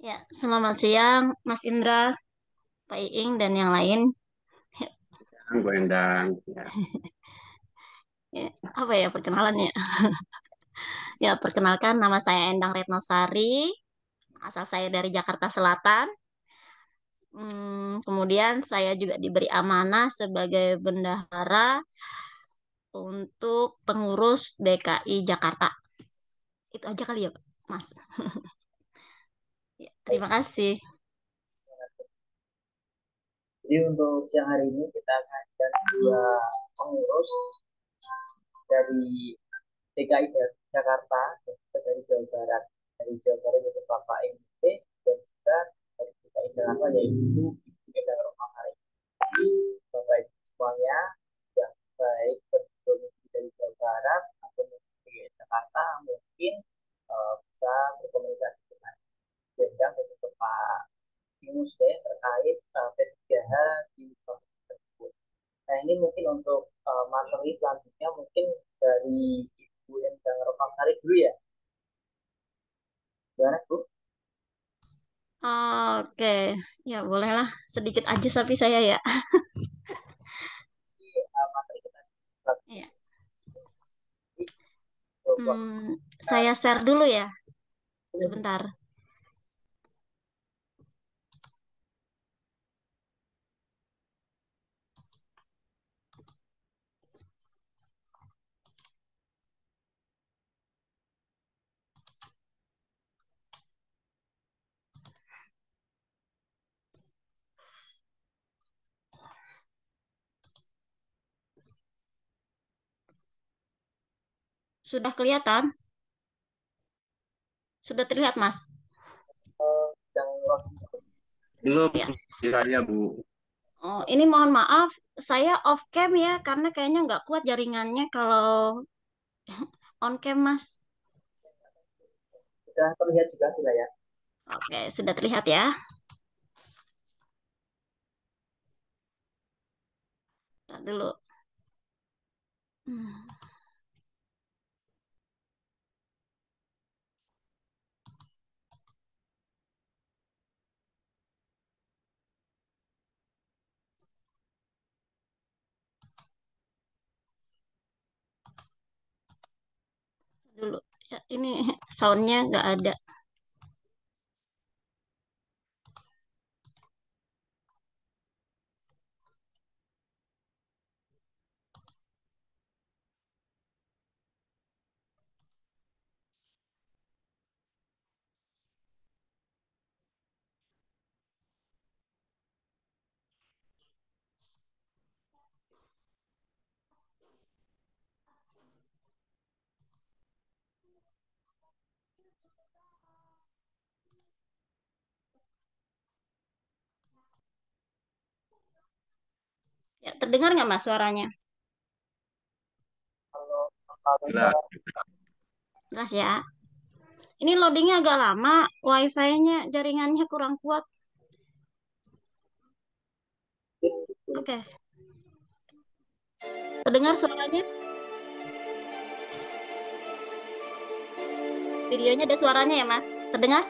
Ya, selamat siang Mas Indra, Pak Iing, dan yang lain. Bu Endang, ya, Ya, apa ya perkenalannya? Ya, perkenalkan nama saya Endang Retnosari, asal saya dari Jakarta Selatan. Kemudian saya juga diberi amanah sebagai bendahara untuk pengurus DKI Jakarta. Itu aja kali ya, Mas. Ya, terima kasih. Jadi untuk siang hari ini kita akan ada dua pengurus dari DKI Jakarta dan juga dari Jawa Barat. Dari Jawa Barat yaitu Bapak MT dan juga dari DKI Jakarta yaitu Ibu Eda Romakari. Jadi Bapak Ibu semuanya yang baik berdomisili dari Jawa Barat atau dari Jakarta mungkin bisa berkomunikasi dengan Bendang dan juga Pak Yunus terkait P3H di provinsi tersebut. Nah ini mungkin untuk materi selanjutnya mungkin dari Ibu Endang Rokamsari dulu ya. Gimana Bu? Oke, ya bolehlah sedikit aja tapi saya ya. Di materi kita Ya. bahwa Hmm, saya share dulu ya, sebentar. Sudah kelihatan? Sudah terlihat, Mas? yang belum Ya. saya Bu. Oh, ini mohon maaf, saya off cam ya, karena kayaknya nggak kuat jaringannya kalau on cam, Mas. sudah terlihat juga sudah ya. Oke, sudah terlihat ya. Ntar dulu. Hmm, dulu. Ya, ini soundnya nggak ada. Ya, terdengar nggak, Mas, suaranya? Kalau kalau Jelas. Jelas ya. Ini loadingnya agak lama, wifi-nya jaringannya kurang kuat. Oke, terdengar suaranya? Videonya ada suaranya ya, Mas? Terdengar?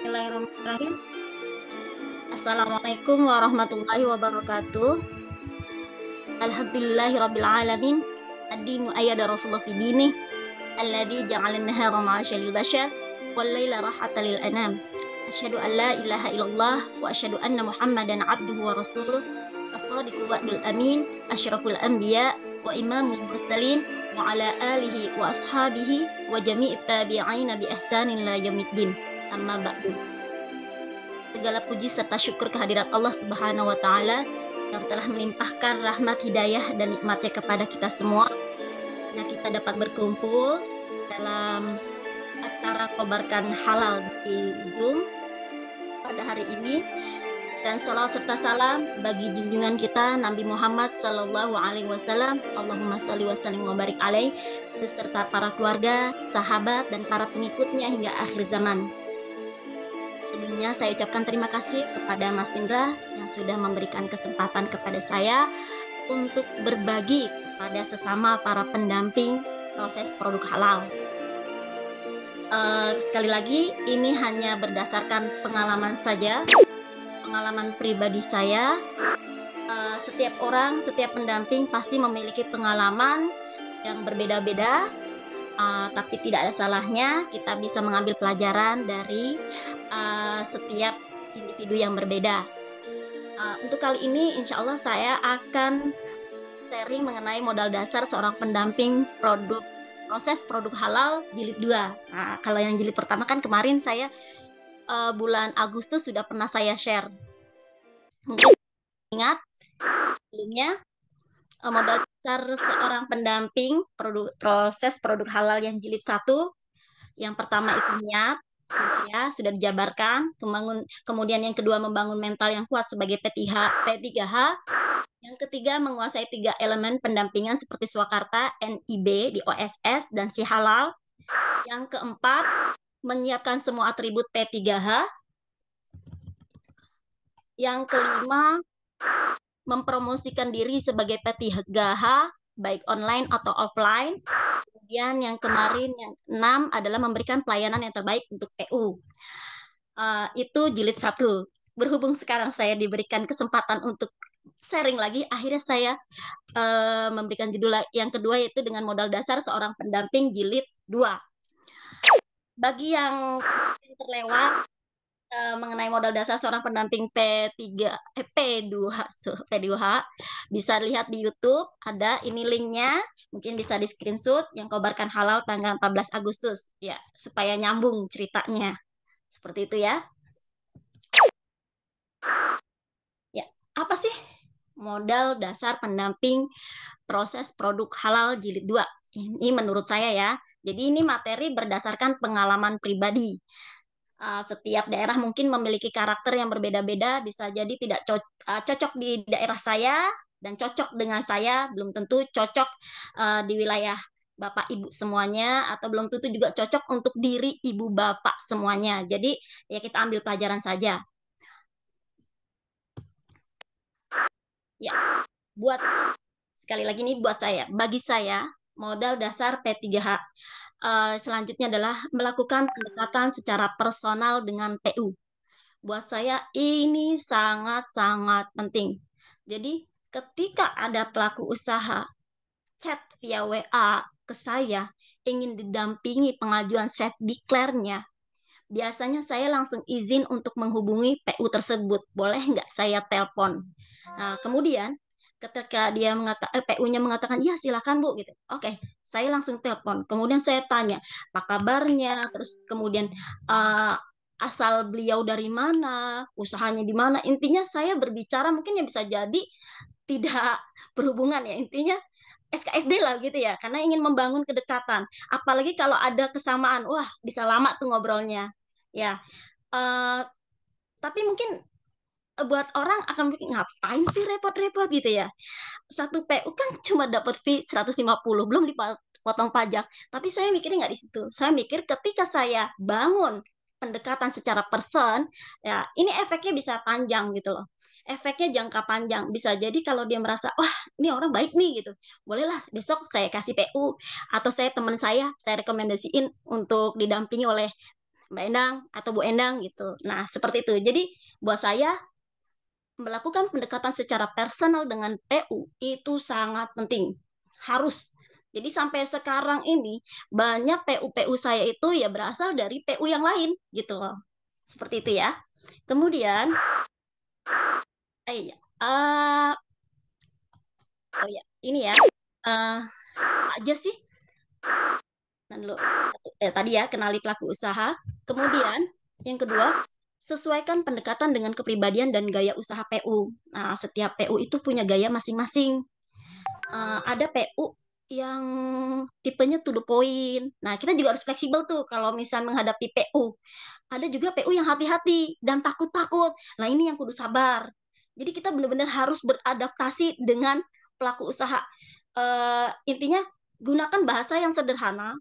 Bismillahirrahmanirrahim. Assalamualaikum warahmatullahi wabarakatuh. Alhamdulillahirabbil alamin. Ad-dinu ayyada Rasulullah fi dini alladzi ja'ala an-nahara ma'asya lil bashar wal laila rahatan lil anam. Asyhadu an la ilaha illallah wa asyhadu anna Muhammadan abduhu wa rasuluh. As-sadiqul wa'dul amin, asyraful anbiya wa imamul mursalin wa ala alihi wa ashabihi wa jami'it tabi'ina bi ihsanin la yaumiddin. Amma ba'du. Segala puji serta syukur kehadirat Allah Subhanahu wa taala yang telah melimpahkan rahmat, hidayah dan nikmatnya kepada kita semua. Nah, kita dapat berkumpul dalam acara Kobarkan Halal di Zoom pada hari ini. Dan salawat serta salam bagi junjungan kita Nabi Muhammad Sallallahu Alaihi Wasallam. Allahumma salli wa sallim wa barik alaih, beserta para keluarga, sahabat, dan para pengikutnya hingga akhir zaman. Sebelumnya saya ucapkan terima kasih kepada Mas Indra yang sudah memberikan kesempatan kepada saya untuk berbagi kepada sesama para pendamping proses produk halal. Sekali lagi, ini hanya berdasarkan pengalaman saja, pengalaman pribadi saya. Setiap orang, setiap pendamping pasti memiliki pengalaman yang berbeda-beda, tapi tidak ada salahnya kita bisa mengambil pelajaran dari setiap individu yang berbeda. Untuk kali ini, insya Allah saya akan sharing mengenai modal dasar seorang pendamping proses produk halal jilid 2. Nah, kalau yang jilid pertama kan kemarin saya bulan Agustus sudah pernah saya share. Mungkin ingat sebelumnya modal dasar seorang pendamping proses produk halal yang jilid 1. Yang pertama itu niat, sudah dijabarkan. Kemudian yang kedua membangun mental yang kuat sebagai P3H. Yang ketiga menguasai 3 elemen pendampingan seperti Swakarta, NIB di OSS, dan si halal. Yang keempat menyiapkan semua atribut P3H. Yang kelima mempromosikan diri sebagai P3H baik online atau offline. Kemudian yang kemarin yang 6 adalah memberikan pelayanan yang terbaik untuk PU. Itu jilid 1. Berhubung sekarang saya diberikan kesempatan untuk sharing lagi, akhirnya saya memberikan judul yang kedua, yaitu dengan modal dasar seorang pendamping jilid 2. Bagi yang terlewat mengenai modal dasar seorang pendamping P2H bisa lihat di YouTube, ada ini linknya, mungkin bisa di screenshot, yang Kobarkan Halal tanggal 14 Agustus ya, supaya nyambung ceritanya. Seperti itu ya. Ya, apa sih modal dasar pendamping proses produk halal jilid 2? Ini menurut saya ya. Jadi ini materi berdasarkan pengalaman pribadi. Setiap daerah mungkin memiliki karakter yang berbeda-beda, bisa jadi tidak cocok di daerah saya dan cocok dengan saya, belum tentu cocok di wilayah Bapak Ibu semuanya, atau belum tentu juga cocok untuk diri Ibu Bapak semuanya. Jadi ya kita ambil pelajaran saja. Ya, sekali lagi nih buat saya, bagi saya modal dasar P3H selanjutnya adalah melakukan pendekatan secara personal dengan PU. Buat saya ini sangat-sangat penting. Jadi ketika ada pelaku usaha chat via WA ke saya ingin didampingi pengajuan self declare-nya, biasanya saya langsung izin untuk menghubungi PU tersebut. Boleh nggak saya telepon? Nah, kemudian ketika dia PU-nya mengatakan ya silakan Bu gitu. Oke, saya langsung telepon. Kemudian saya tanya apa kabarnya, terus kemudian asal beliau dari mana, usahanya di mana. Intinya saya berbicara mungkin yang bisa jadi tidak berhubungan ya, intinya SKSD lah gitu ya, karena ingin membangun kedekatan. Apalagi kalau ada kesamaan, wah bisa lama tuh ngobrolnya. Ya, tapi mungkin buat orang akan mikir ngapain sih repot-repot gitu ya. Satu PU kan cuma dapat fee 150, belum dipotong pajak. Tapi saya mikirnya nggak di situ. Saya mikir ketika saya bangun pendekatan secara person, ya ini efeknya bisa panjang gitu loh. Efeknya jangka panjang. Bisa jadi kalau dia merasa, wah ini orang baik nih gitu. Bolehlah besok saya kasih PU, atau saya teman saya rekomendasiin untuk didampingi oleh Mbak Endang atau Bu Endang gitu. Nah, seperti itu. Jadi buat saya melakukan pendekatan secara personal dengan PU itu sangat penting. Harus. Jadi sampai sekarang ini banyak PU-PU saya itu ya berasal dari PU yang lain gitu loh. Seperti itu ya. Kemudian, iya, oh ya, ini ya, apa aja sih? Nah, dulu. Tadi ya, kenali pelaku usaha. Kemudian, yang kedua, sesuaikan pendekatan dengan kepribadian dan gaya usaha PU. Nah, setiap PU itu punya gaya masing-masing. Ada PU yang tipenya to the point. Nah, kita juga harus fleksibel tuh kalau misal menghadapi PU. Ada juga PU yang hati-hati dan takut-takut. Nah, ini yang kudu sabar. Jadi kita benar-benar harus beradaptasi dengan pelaku usaha. Intinya gunakan bahasa yang sederhana,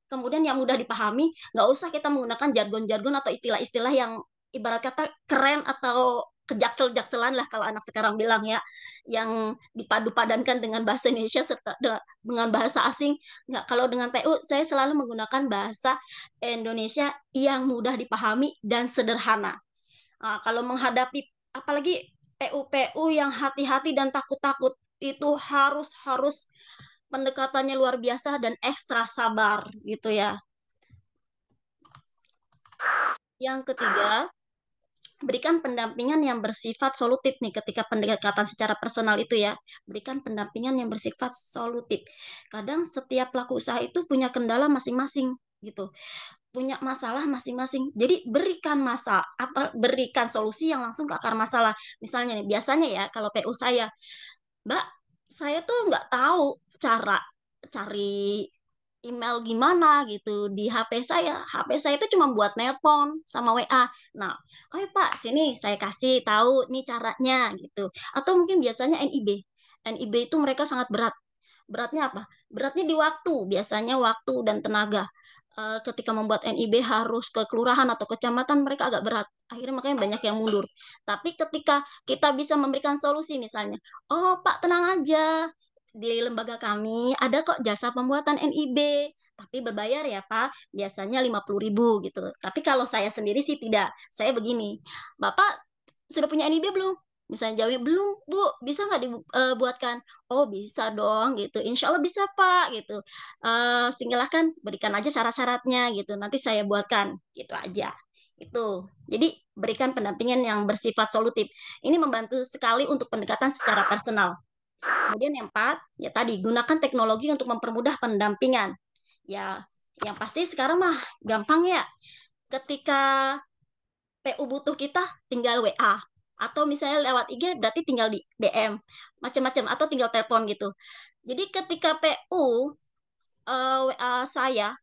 kemudian yang mudah dipahami. Nggak usah kita menggunakan jargon-jargon atau istilah-istilah yang ibarat kata keren atau kejaksel-jakselan lah kalau anak sekarang bilang ya, yang dipadu-padankan dengan bahasa Indonesia serta dengan bahasa asing. Nggak, kalau dengan PU saya selalu menggunakan bahasa Indonesia yang mudah dipahami dan sederhana. Nah, kalau menghadapi apalagi PU-PU yang hati-hati dan takut-takut itu harus harus pendekatannya luar biasa dan ekstra sabar gitu ya. Yang ketiga, berikan pendampingan yang bersifat solutif nih ketika pendekatan secara personal itu ya. Berikan pendampingan yang bersifat solutif. Kadang setiap pelaku usaha itu punya kendala masing-masing gitu, punya masalah masing-masing. Jadi berikan solusi yang langsung ke akar masalah. Misalnya nih, biasanya ya kalau PU saya, Mbak, saya tuh nggak tahu cara cari email gimana gitu di HP saya. HP saya itu cuma buat nelpon sama WA. Nah, oh ya Pak, sini saya kasih tahu nih caranya gitu. Atau mungkin biasanya NIB. NIB itu mereka sangat berat. Beratnya apa? Beratnya di waktu, biasanya waktu dan tenaga. Ketika membuat NIB harus ke kelurahan atau kecamatan, mereka agak berat. Akhirnya makanya banyak yang mundur. Tapi ketika kita bisa memberikan solusi misalnya, oh Pak tenang aja, di lembaga kami ada kok jasa pembuatan NIB, tapi berbayar ya Pak, biasanya 50.000 gitu. Tapi kalau saya sendiri sih tidak. Saya begini, Bapak sudah punya NIB belum? Misalnya jawab belum Bu, bisa nggak dibuatkan? Oh bisa dong gitu. Insya Allah bisa Pak gitu. Silahkan berikan aja syarat-syaratnya gitu. Nanti saya buatkan gitu aja. Itu. Jadi berikan pendampingan yang bersifat solutif. Ini membantu sekali untuk pendekatan secara personal. Kemudian yang empat, ya tadi gunakan teknologi untuk mempermudah pendampingan. Ya, yang pasti sekarang mah gampang ya. Ketika PU butuh kita, tinggal WA. Atau misalnya lewat IG berarti tinggal di DM. Macam-macam. Atau tinggal telepon gitu. Jadi ketika PU WA saya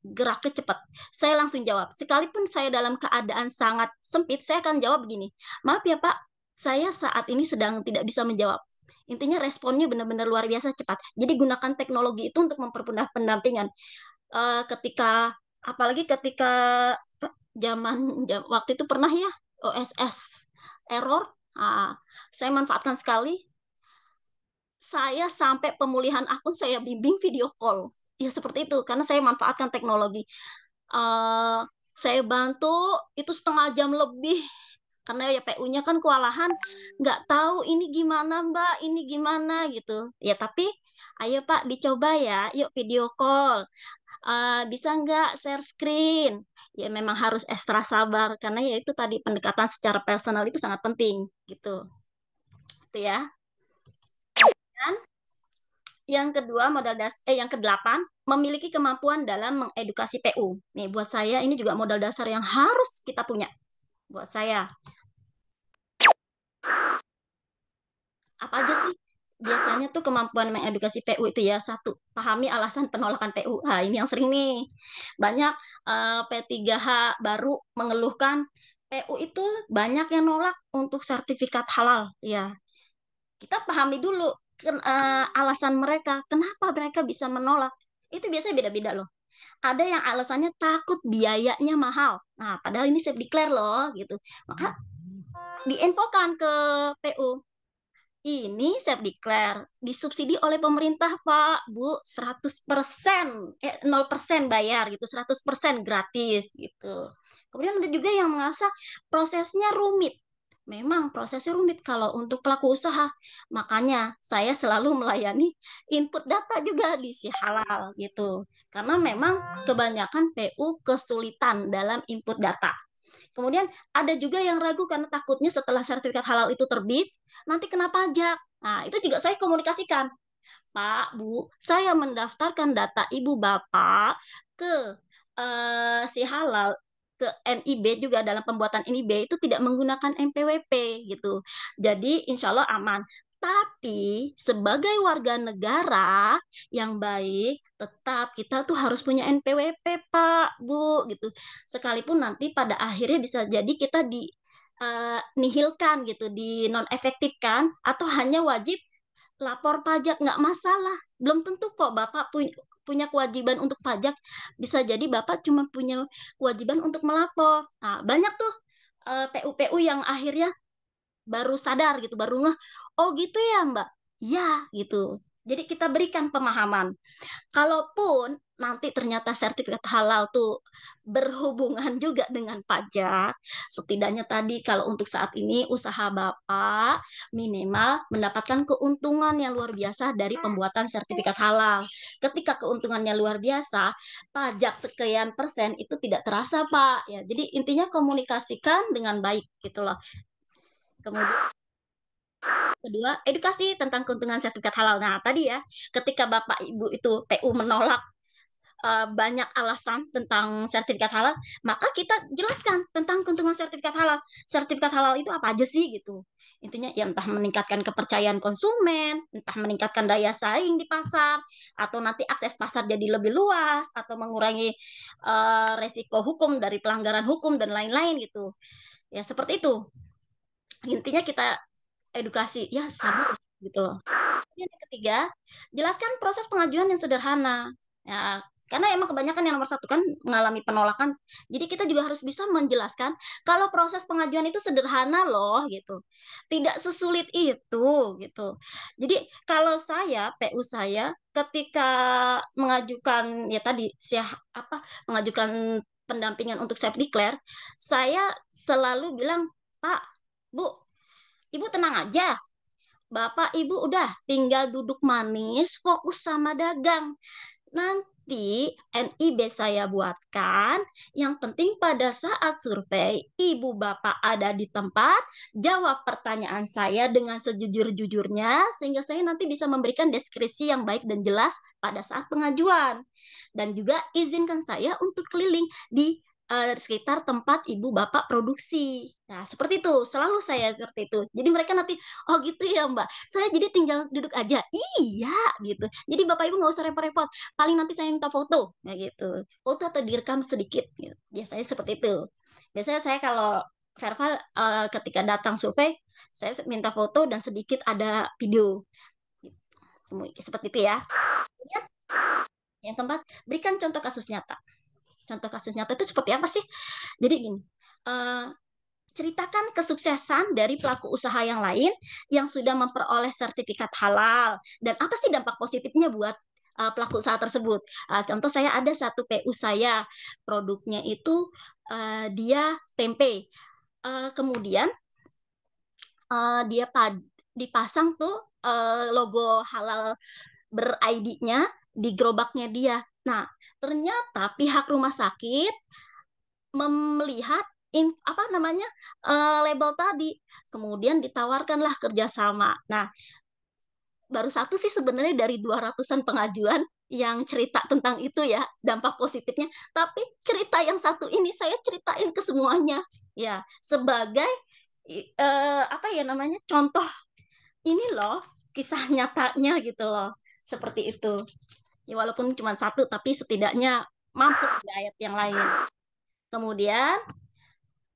geraknya cepat. Saya langsung jawab. Sekalipun saya dalam keadaan sangat sempit, saya akan jawab begini. Maaf ya Pak, saya saat ini sedang tidak bisa menjawab. Intinya responnya benar-benar luar biasa cepat. Jadi gunakan teknologi itu untuk mempermudah pendampingan. Ketika apalagi ketika waktu itu pernah ya OSS error, saya manfaatkan sekali. Saya sampai pemulihan akun saya bimbing video call. Ya seperti itu karena saya manfaatkan teknologi. Eh, saya bantu itu setengah jam lebih karena ya PU-nya kan kewalahan, nggak tahu ini gimana Mbak, ini gimana gitu. Ya tapi ayo Pak dicoba ya, yuk video call. Bisa nggak share screen? Ya memang harus ekstra sabar karena ya itu tadi pendekatan secara personal itu sangat penting gitu. Itu ya. Dan yang kedua yang kedelapan, memiliki kemampuan dalam mengedukasi PU. Nih buat saya ini juga modal dasar yang harus kita punya. Buat saya apa aja sih biasanya tuh kemampuan mengedukasi PU itu ya? Satu, pahami alasan penolakan PU. Ini yang sering nih. Banyak P3H baru mengeluhkan PU itu banyak yang nolak untuk sertifikat halal. Ya, kita pahami dulu alasan mereka. Kenapa mereka bisa menolak? Itu biasanya beda-beda loh. Ada yang alasannya takut biayanya mahal. Nah, padahal ini safe declare loh gitu. Maka diinfokan ke PU. ini self declare disubsidi oleh pemerintah, Pak, Bu, 100%, 0% bayar gitu, 100% gratis gitu. Kemudian ada juga yang merasa prosesnya rumit. Memang prosesnya rumit kalau untuk pelaku usaha. Makanya saya selalu melayani input data juga di Si Halal gitu. Karena memang kebanyakan PU kesulitan dalam input data. Kemudian ada juga yang ragu karena takutnya setelah sertifikat halal itu terbit, nanti kena pajak. Nah, itu juga saya komunikasikan. Pak, Bu, saya mendaftarkan data Ibu Bapak ke si halal ke NIB juga dalam pembuatan NIB itu tidak menggunakan NPWP gitu. Jadi insya Allah aman. Tapi sebagai warga negara yang baik, tetap kita tuh harus punya NPWP, Pak, Bu, gitu. Sekalipun nanti pada akhirnya bisa jadi kita di nihilkan gitu, di non efektifkan atau hanya wajib lapor pajak nggak masalah. Belum tentu kok Bapak punya kewajiban untuk pajak. Bisa jadi Bapak cuma punya kewajiban untuk melapor. Nah, banyak tuh PU-PU yang akhirnya baru sadar gitu, baru ngeh, oh gitu ya Mbak. Ya gitu. Jadi kita berikan pemahaman. Kalaupun nanti ternyata sertifikat halal tuh berhubungan juga dengan pajak, setidaknya tadi kalau untuk saat ini usaha Bapak minimal mendapatkan keuntungan yang luar biasa dari pembuatan sertifikat halal. Ketika keuntungannya luar biasa, pajak sekian persen itu tidak terasa, Pak. Ya, jadi intinya komunikasikan dengan baik gitu loh. Kemudian kedua, edukasi tentang keuntungan sertifikat halal. Nah, tadi ya, ketika Bapak Ibu itu PU menolak banyak alasan tentang sertifikat halal, maka kita jelaskan tentang keuntungan sertifikat halal. Sertifikat halal itu apa aja sih gitu. Intinya ya entah meningkatkan kepercayaan konsumen, entah meningkatkan daya saing di pasar, atau nanti akses pasar jadi lebih luas, atau mengurangi resiko hukum dari pelanggaran hukum dan lain-lain gitu. Ya seperti itu. Intinya kita edukasi, ya sabar gitu loh. Yang ketiga, jelaskan proses pengajuan yang sederhana. Ya, karena emang kebanyakan yang nomor satu kan mengalami penolakan. Jadi kita juga harus bisa menjelaskan kalau proses pengajuan itu sederhana loh gitu. Tidak sesulit itu gitu. Jadi kalau saya PU saya ketika mengajukan ya tadi apa mengajukan pendampingan untuk self declare, saya selalu bilang, "Pak, Bu, Ibu tenang aja. Bapak Ibu udah tinggal duduk manis, fokus sama dagang. Nanti NIB saya buatkan. Yang penting pada saat survei, Ibu Bapak ada di tempat, jawab pertanyaan saya dengan sejujur-jujurnya, sehingga saya nanti bisa memberikan deskripsi yang baik dan jelas pada saat pengajuan. Dan juga izinkan saya untuk keliling di sekitar tempat ibu bapak produksi. Nah, seperti itu. Selalu saya seperti itu. Jadi mereka nanti, oh gitu ya Mbak. Saya jadi tinggal duduk aja. Iya, gitu. Jadi Bapak Ibu nggak usah repot-repot. Paling nanti saya minta foto, ya gitu. Foto atau direkam sedikit. Gitu. Biasanya seperti itu. Biasanya saya kalau verbal ketika datang survei, saya minta foto dan sedikit ada video. Seperti itu ya. Kemudian, yang keempat, berikan contoh kasus nyata. Contoh kasus nyata itu seperti apa sih? Jadi gini, uh, ceritakan kesuksesan dari pelaku usaha yang lain yang sudah memperoleh sertifikat halal dan apa sih dampak positifnya buat pelaku usaha tersebut. Contoh saya ada satu PU saya, produknya itu dia tempe. Kemudian dia dipasang tuh logo halal ber-ID-nya di gerobaknya dia. Nah, ternyata pihak rumah sakit melihat apa namanya label tadi, kemudian ditawarkanlah kerjasama. Nah, baru satu sih sebenarnya dari 200-an pengajuan yang cerita tentang itu ya dampak positifnya. Tapi cerita yang satu ini saya ceritain ke semuanya ya sebagai apa ya namanya contoh ini loh kisah nyatanya gitu loh seperti itu. Ya walaupun cuma satu tapi setidaknya mampu di ayat yang lain. Kemudian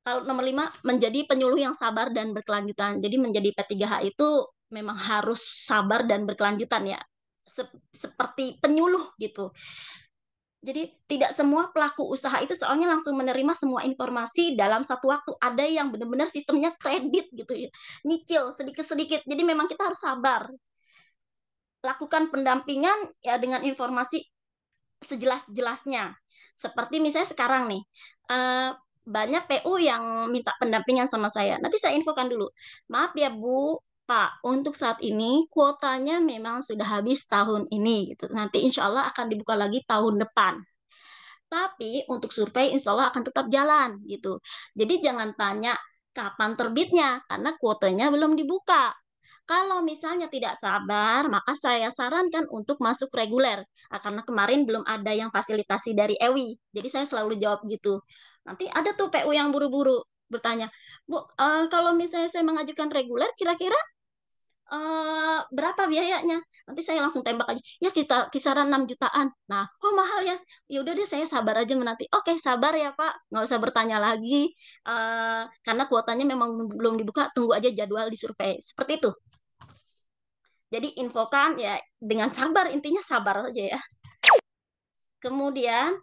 kalau nomor 5 menjadi penyuluh yang sabar dan berkelanjutan. Jadi menjadi P3H itu memang harus sabar dan berkelanjutan ya. Seperti penyuluh gitu. Jadi tidak semua pelaku usaha itu soalnya langsung menerima semua informasi dalam satu waktu. Ada yang benar-benar sistemnya kredit gitu ya, nyicil sedikit-sedikit. Jadi memang kita harus sabar. Lakukan pendampingan ya dengan informasi sejelas-jelasnya. Seperti misalnya sekarang nih, eh, banyak PU yang minta pendampingan sama saya. Nanti saya infokan dulu. Maaf ya Bu, Pak, untuk saat ini kuotanya memang sudah habis tahun ini gitu. Nanti insya Allah akan dibuka lagi tahun depan. Tapi untuk survei insya Allah akan tetap jalan gitu. Jadi jangan tanya kapan terbitnya karena kuotanya belum dibuka. Kalau misalnya tidak sabar, maka saya sarankan untuk masuk reguler. Karena kemarin belum ada yang fasilitasi dari EWI. Jadi saya selalu jawab gitu. Nanti ada tuh PU yang buru-buru bertanya, Bu, kalau misalnya saya mengajukan reguler, kira-kira berapa biayanya? Nanti saya langsung tembak aja. Ya kita kisaran 6 jutaan. Nah, kok mahal ya? Ya udah deh saya sabar aja menanti. Oke, sabar ya Pak. Nggak usah bertanya lagi. Karena kuotanya memang belum dibuka. Tunggu aja jadwal di survei. Seperti itu. Jadi infokan ya dengan sabar. Intinya sabar saja ya. Kemudian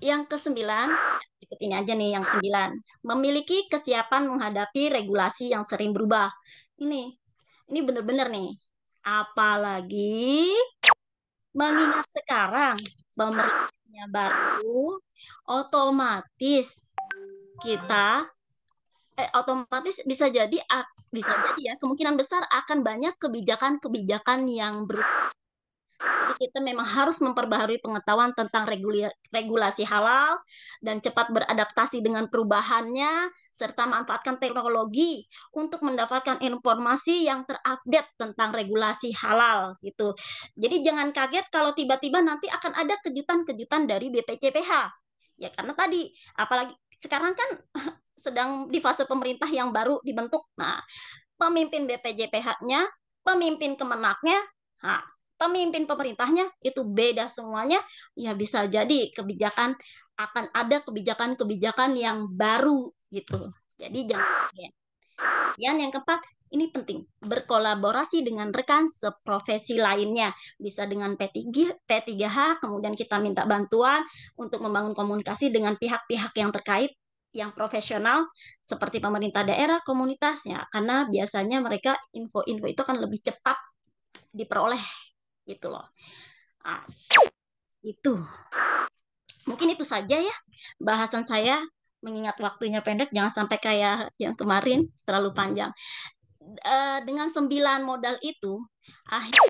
yang kesembilan, cukup ini aja nih yang 9. Memiliki kesiapan menghadapi regulasi yang sering berubah. Ini benar-benar nih. Apalagi mengingat sekarang pemerintahnya baru, otomatis kita otomatis bisa jadi ya kemungkinan besar akan banyak kebijakan-kebijakan yang berubah. Jadi kita memang harus memperbaharui pengetahuan tentang regulasi halal dan cepat beradaptasi dengan perubahannya serta manfaatkan teknologi untuk mendapatkan informasi yang terupdate tentang regulasi halal gitu. Jadi jangan kaget kalau tiba-tiba nanti akan ada kejutan-kejutan dari BPCPH. Ya karena tadi apalagi sekarang kan sedang di fase pemerintah yang baru dibentuk. Nah, pemimpin BPJPH-nya, pemimpin Kemenaknya, nah, pemimpin pemerintahnya itu beda semuanya, ya bisa jadi akan ada kebijakan-kebijakan yang baru gitu. Jadi jangan kaget. Yang keempat, ini penting, berkolaborasi dengan rekan seprofesi lainnya. Bisa dengan P3H, kemudian kita minta bantuan untuk membangun komunikasi dengan pihak-pihak yang terkait, yang profesional, seperti pemerintah daerah, komunitasnya. Karena biasanya mereka info-info itu akan lebih cepat diperoleh gitu loh. Itu. Mungkin itu saja ya bahasan saya, mengingat waktunya pendek, jangan sampai kayak yang kemarin terlalu panjang. Dengan 9 modal itu, akhirnya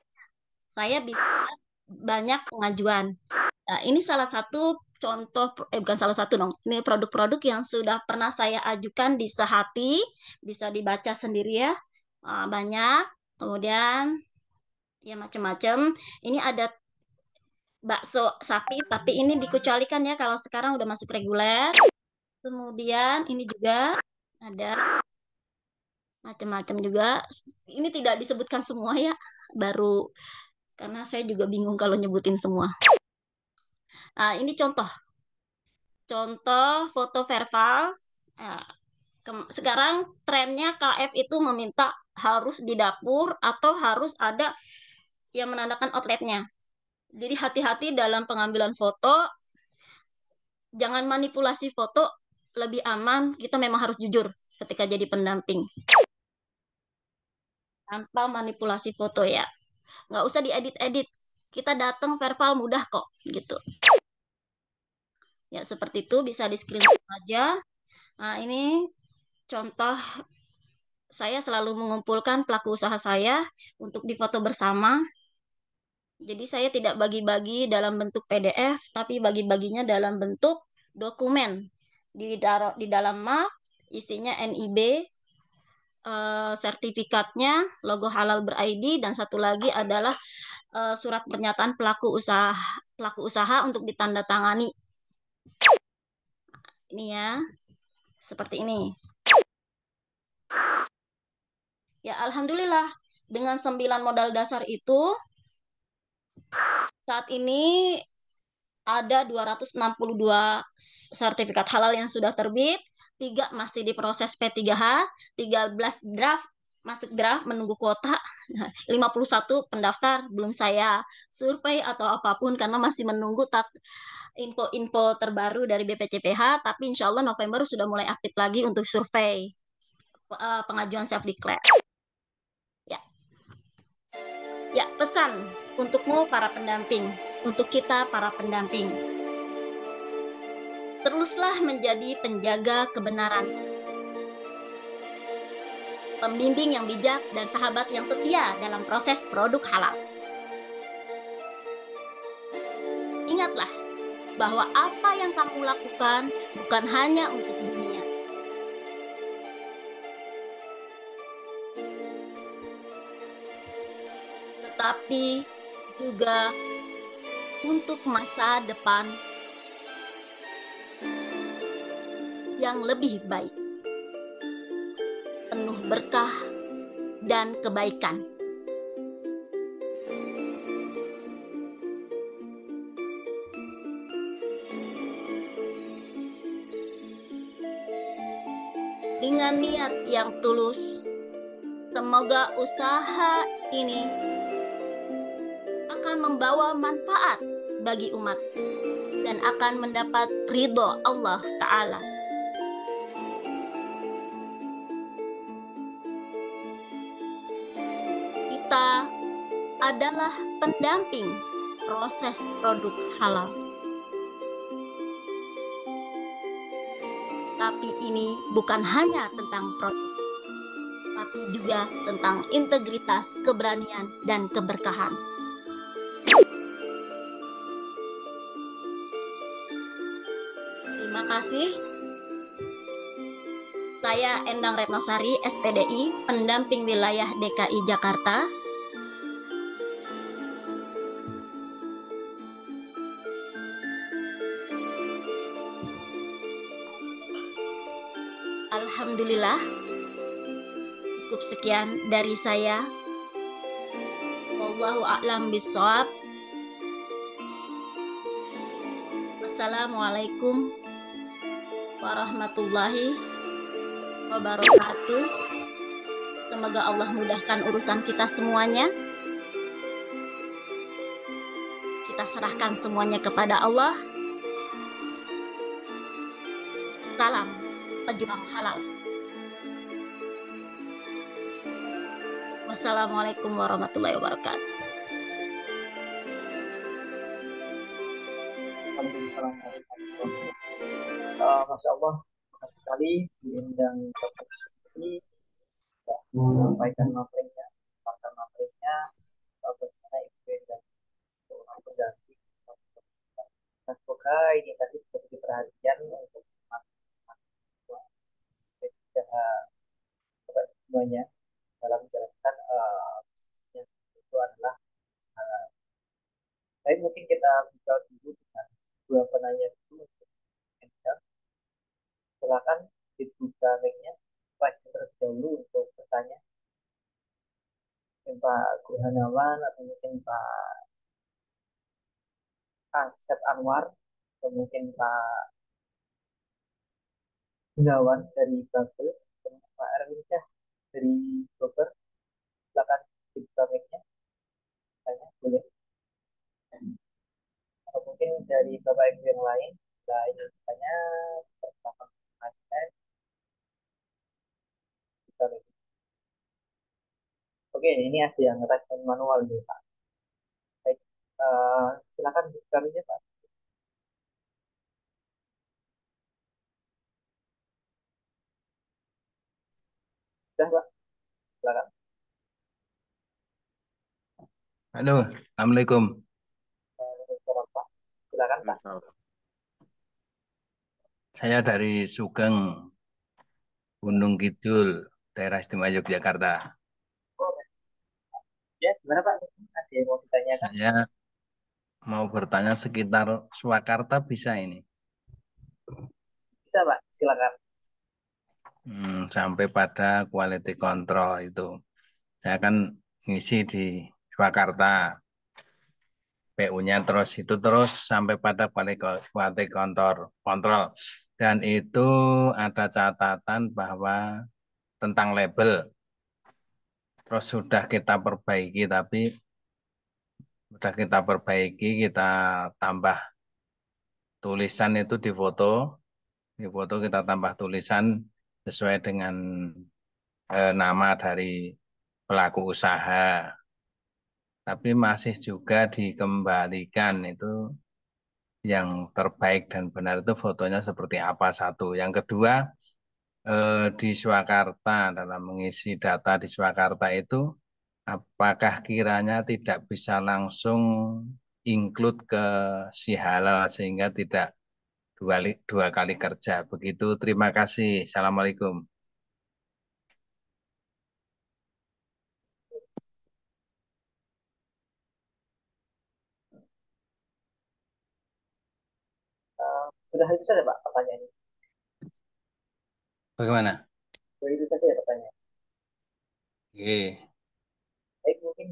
saya bisa banyak pengajuan. Nah, ini salah satu contoh, bukan salah satu dong, ini produk-produk yang sudah pernah saya ajukan di Sehati, bisa dibaca sendiri ya, banyak. Kemudian ya macam-macam. Ini ada bakso sapi, tapi ini dikecualikan ya kalau sekarang udah masuk reguler. Kemudian ini juga ada macam-macam juga. Ini tidak disebutkan semua ya, baru karena saya juga bingung kalau nyebutin semua. Nah, ini contoh foto verbal. Nah, sekarang trennya KF itu meminta harus di dapur atau harus ada yang menandakan outletnya. Jadi hati-hati dalam pengambilan foto, jangan manipulasi foto, lebih aman kita memang harus jujur ketika jadi pendamping. Tanpa manipulasi foto ya. Nggak usah diedit-edit. Kita datang verbal mudah kok gitu. Ya seperti itu, bisa di screenshot aja. Nah ini contoh, saya selalu mengumpulkan pelaku usaha saya untuk difoto bersama. Jadi saya tidak bagi-bagi dalam bentuk PDF, tapi bagi-baginya dalam bentuk dokumen. Di dalam map, isinya NIB, sertifikatnya, logo halal ber-ID, dan satu lagi adalah surat pernyataan pelaku usaha untuk ditandatangani. Ini ya, seperti ini. Ya alhamdulillah, dengan 9 modal dasar itu, saat ini ada 262 sertifikat halal yang sudah terbit, 3 masih diproses P3H, 13 draft masuk draft menunggu kuota, 51 pendaftar belum saya survei atau apapun karena masih menunggu info-info terbaru dari BPCPH, tapi insya Allah November sudah mulai aktif lagi untuk survei pengajuan self declare. Ya, ya pesan untukmu para pendamping, untuk kita para pendamping, teruslah menjadi penjaga kebenaran, pembimbing yang bijak dan sahabat yang setia dalam proses produk halal. Ingatlah bahwa apa yang kamu lakukan bukan hanya untuk dunia, tetapi juga untuk masa depan yang lebih baik, penuh berkah dan kebaikan. Dengan niat yang tulus, semoga usaha ini akan membawa manfaat bagi umat dan akan mendapat ridho Allah Ta'ala. Kita adalah pendamping proses produk halal. Tapi ini bukan hanya tentang produk, tapi juga tentang integritas, keberanian, dan keberkahan. Terima kasih. Saya Endang Retnosari, SPDI, pendamping wilayah DKI Jakarta. Alhamdulillah, cukup sekian dari saya. Wallahu a'lam bishawab. Wassalamualaikum warahmatullahi wabarakatuh. Semoga Allah mudahkan urusan kita semuanya. Kita serahkan semuanya kepada Allah. Salam pejuang halal. Wassalamualaikum warahmatullahi wabarakatuh. Masya Allah, terima kasih sekali di Endang ini menyampaikan materinya, bagaimana IPB dan pendamping. Nah, semoga ini tadi seperti perhatian untuk mahasiswa dan semuanya dalam menjalankan bisnisnya itu adalah baik. Mungkin kita buka dulu dengan dua penanya dulu untuk Endang. Silakan dibuka mic-nya terlebih dahulu untuk bertanya. Mungkin Pak Burhanawan atau mungkin Pak Asep Anwar atau mungkin Pak Gunawan dari Babel, Pak Erwin Syah dari Bogor. Silakan dibuka mic-nya, tanya boleh. Atau mungkin dari Bapak Ibu yang lain, nah ini tanya bersama Mas S. Oke, ini ada yang respon manual nih Pak. Baik, silakan dibuka mic-nya Pak. Sudah Pak, silakan. Halo, Assalamualaikum. Pak, silakan Pak. Saya dari Sugeng, Gunung Kidul, daerah istimewa Yogyakarta. Ya, gimana Pak? Ada yang mau ditanyakan? Saya mau bertanya sekitar Swakarta bisa ini? Bisa Pak, silakan. Sampai pada quality control itu. Saya akan ngisi di Swakarta. PU-nya terus sampai pada quality control. Dan itu ada catatan bahwa tentang label. Terus sudah kita perbaiki, kita tambah tulisan itu difoto kita tambah tulisan sesuai dengan nama dari pelaku usaha. Tapi masih juga dikembalikan itu yang terbaik dan benar itu fotonya seperti apa satu. Yang kedua, di Swakarta dalam mengisi data di Swakarta itu apakah kiranya tidak bisa langsung include ke si halal sehingga tidak dua kali kerja. Begitu, terima kasih. Assalamualaikum. Sudah itu saja Pak pertanyaannya. Bagaimana? Sudah itu saja ya pertanyaan. Oke. Baik, mungkin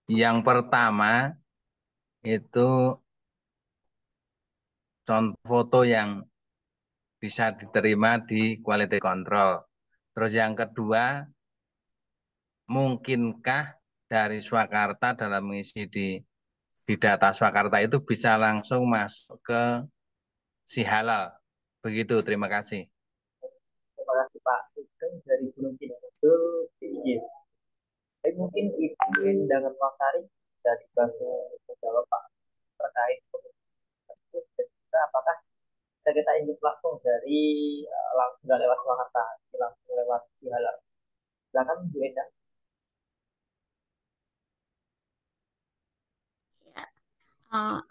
Yang pertama itu contoh foto yang bisa diterima di quality control. Terus yang kedua, mungkinkah dari Swakarta dalam mengisi di data Swakarta itu bisa langsung masuk ke si halal? Begitu, terima kasih. terima kasih Pak Sugeng dari Gunung Kidul DIY. Baik, mungkin Ibu Endangan Wasari bisa dibantu menjawab Pak terkait terus dan juga apakah bisa kita input langsung dari nggak lewat Swakarta, langsung lewat Sihalal. Silakan Bu Endang. Ya.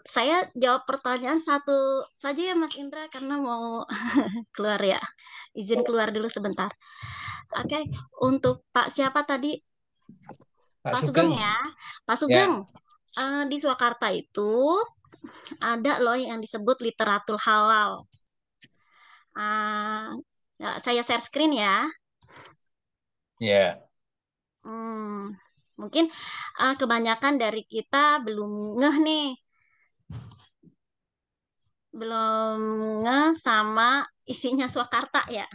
Saya jawab pertanyaan satu saja ya Mas Indra karena mau keluar ya. Izin keluar dulu sebentar. Oke, untuk Pak siapa tadi? Pak Pak Sugeng Sugeng. ya. Pak Ya. Sugeng, di Swakarta itu ada loh yang disebut literatur halal. Saya share screen ya. Ya. Mungkin kebanyakan dari kita belum ngeh nih. Belum ngeh sama isinya Swakarta ya.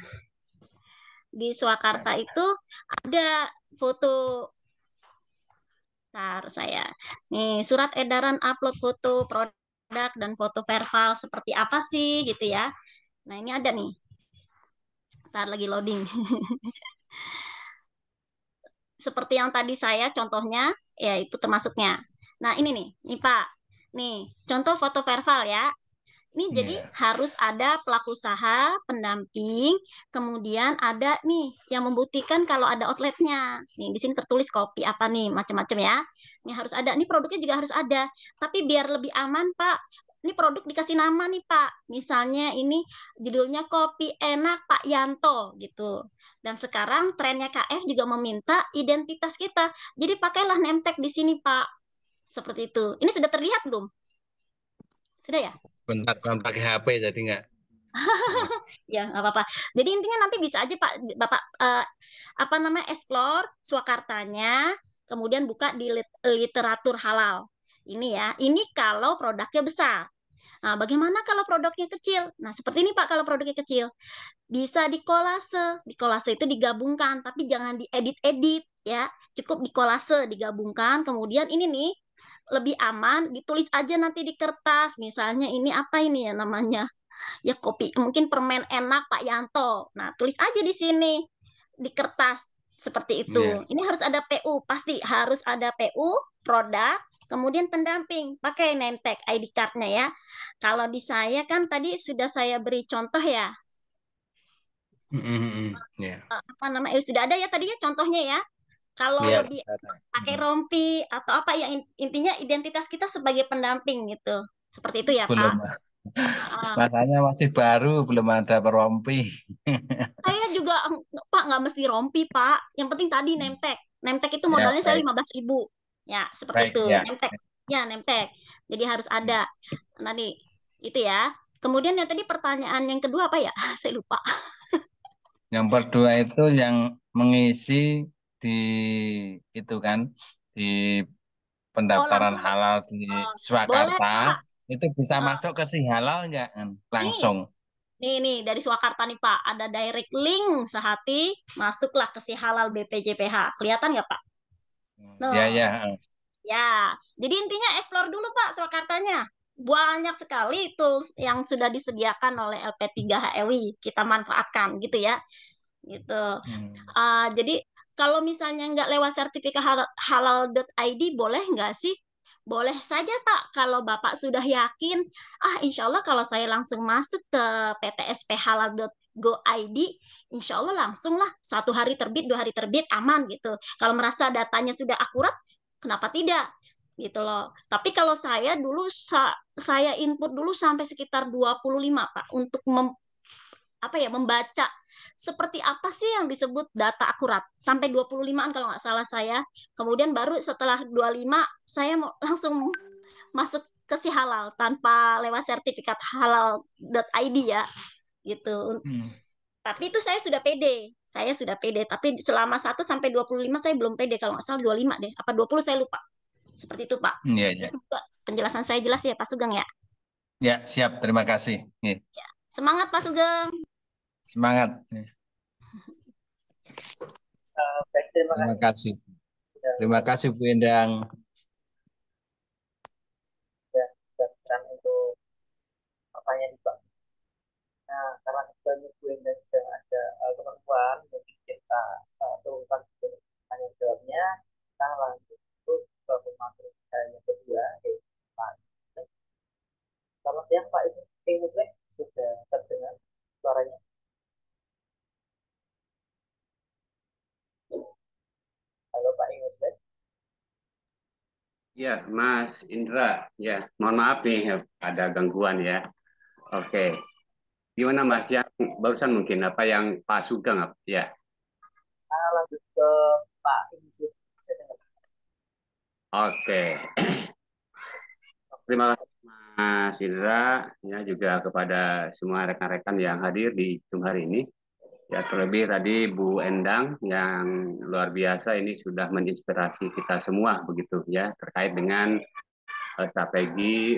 Di Swakarta itu ada foto. Bentar saya. Nih, surat edaran upload foto produk dan foto verbal seperti apa sih gitu ya. Nah, ini ada nih. Bentar lagi loading. Seperti yang tadi saya contohnya, ya itu termasuknya. Nah, ini nih Pak. Nih, contoh foto verbal ya. Ini jadi Ya. harus ada pelaku usaha, pendamping, kemudian ada nih yang membuktikan kalau ada outletnya. Nih di sini tertulis kopi apa nih, macam-macam ya. Ini harus ada. Ini produknya juga harus ada. Tapi biar lebih aman, Pak, ini produk dikasih nama nih, Pak. Misalnya ini judulnya Kopi Enak Pak Yanto gitu. Dan sekarang trennya KF juga meminta identitas kita. Jadi pakailah name tag di sini, Pak. Seperti itu. Ini sudah terlihat belum? Sudah ya? Bentar, kan pakai HP jadi nggak. Ya, nggak apa-apa. Jadi intinya nanti bisa aja Pak, Bapak apa namanya explore Swakartanya, kemudian buka di literatur halal. Ini ya, ini kalau produknya besar. Nah, bagaimana kalau produknya kecil? Nah, seperti ini Pak, kalau produknya kecil. Bisa dikolase. Dikolase itu digabungkan, tapi jangan diedit-edit ya. Cukup dikolase, digabungkan. Kemudian ini nih, lebih aman, ditulis aja nanti di kertas. Misalnya ini apa ini ya namanya? Ya kopi, mungkin permen enak Pak Yanto. Nah, tulis aja di sini di kertas seperti itu. Ya. Ini harus ada PU, pasti harus ada PU, produk, kemudian pendamping, pakai name tag ID card-nya ya. Kalau di saya kan tadi sudah saya beri contoh ya. Ya. Apa namanya? Sudah ada ya tadi ya contohnya ya. Kalau Ya. lebih pakai rompi atau apa ya intinya identitas kita sebagai pendamping gitu. Seperti itu ya, Pak. Belum. Ah, Makanya masih baru, belum ada perompi. Saya juga Pak nggak mesti rompi Pak. Yang penting tadi name tag. Name tag itu Ya, modalnya saya baik. 15.000. Ya seperti Baik, itu. ya. Name tag. Ya name tag. Jadi harus ada. Nanti itu ya. Kemudian yang tadi pertanyaan yang kedua apa ya? Saya lupa. Yang kedua itu yang mengisi di itu kan di Oh pendaftaran langsung. halal di Boleh Swakarta Pak. itu bisa Eh, masuk ke si halal nggak kan? nih, Langsung. nih dari Swakarta nih Pak. Ada direct link sehati. Masuklah ke si halal BPJPH. Kelihatan nggak Pak? Ya, No. ya. Ya. Jadi intinya explore dulu Pak Swakartanya. banyak sekali tools yang sudah disediakan oleh LP3HEWI, kita manfaatkan gitu ya, gitu. Jadi kalau misalnya nggak lewat sertifikat halal.id, boleh nggak sih? Boleh saja Pak, kalau Bapak sudah yakin, insya Allah kalau saya langsung masuk ke PTSP halal.go.id, insya Allah langsung lah 1 hari terbit, 2 hari terbit, aman gitu. Kalau merasa datanya sudah akurat, kenapa tidak? Gitu loh. Tapi kalau saya dulu, saya input dulu sampai sekitar 25 Pak, untuk membaca seperti apa sih yang disebut data akurat, sampai 25-an kalau nggak salah saya. Kemudian baru setelah 25 saya langsung masuk ke si halal tanpa lewat sertifikat halal.id ya gitu. Tapi itu saya sudah pede. Tapi selama 1 sampai 25 saya belum pede, kalau nggak salah 25 deh. Apa 20 saya lupa. Seperti itu, Pak. Iya, Ya, iya. semoga penjelasan saya jelas ya, Pak Sugeng ya. Ya, siap. Terima kasih. Ya. Semangat, Pak Sugeng. Semangat. Baik, terima Terima kasih. kasih. Terima kasih Bu Endang. Jelaskan untuk pertanyaan Pak. Nah, karena kebetulan Bu Endang sedang ada keperluan, mungkin kita turunkan pertanyaan jawabnya. Kita lanjut untuk materi yang kedua, yaitu Pak. Selamat siang Pak Muslim, sudah terdengar suaranya? Halo Pak Muslim. Ya, Mas Indra, ya, mohon maaf nih, ada gangguan ya. Oke, gimana Mas yang barusan mungkin apa yang Pak Sugeng ya? Lanjut ke Pak Muslim. Oke, terima kasih Mas Indra, ya juga kepada semua rekan-rekan yang hadir di Zoom hari ini. Ya, terlebih tadi Bu Endang yang luar biasa ini sudah menginspirasi kita semua begitu ya terkait dengan strategi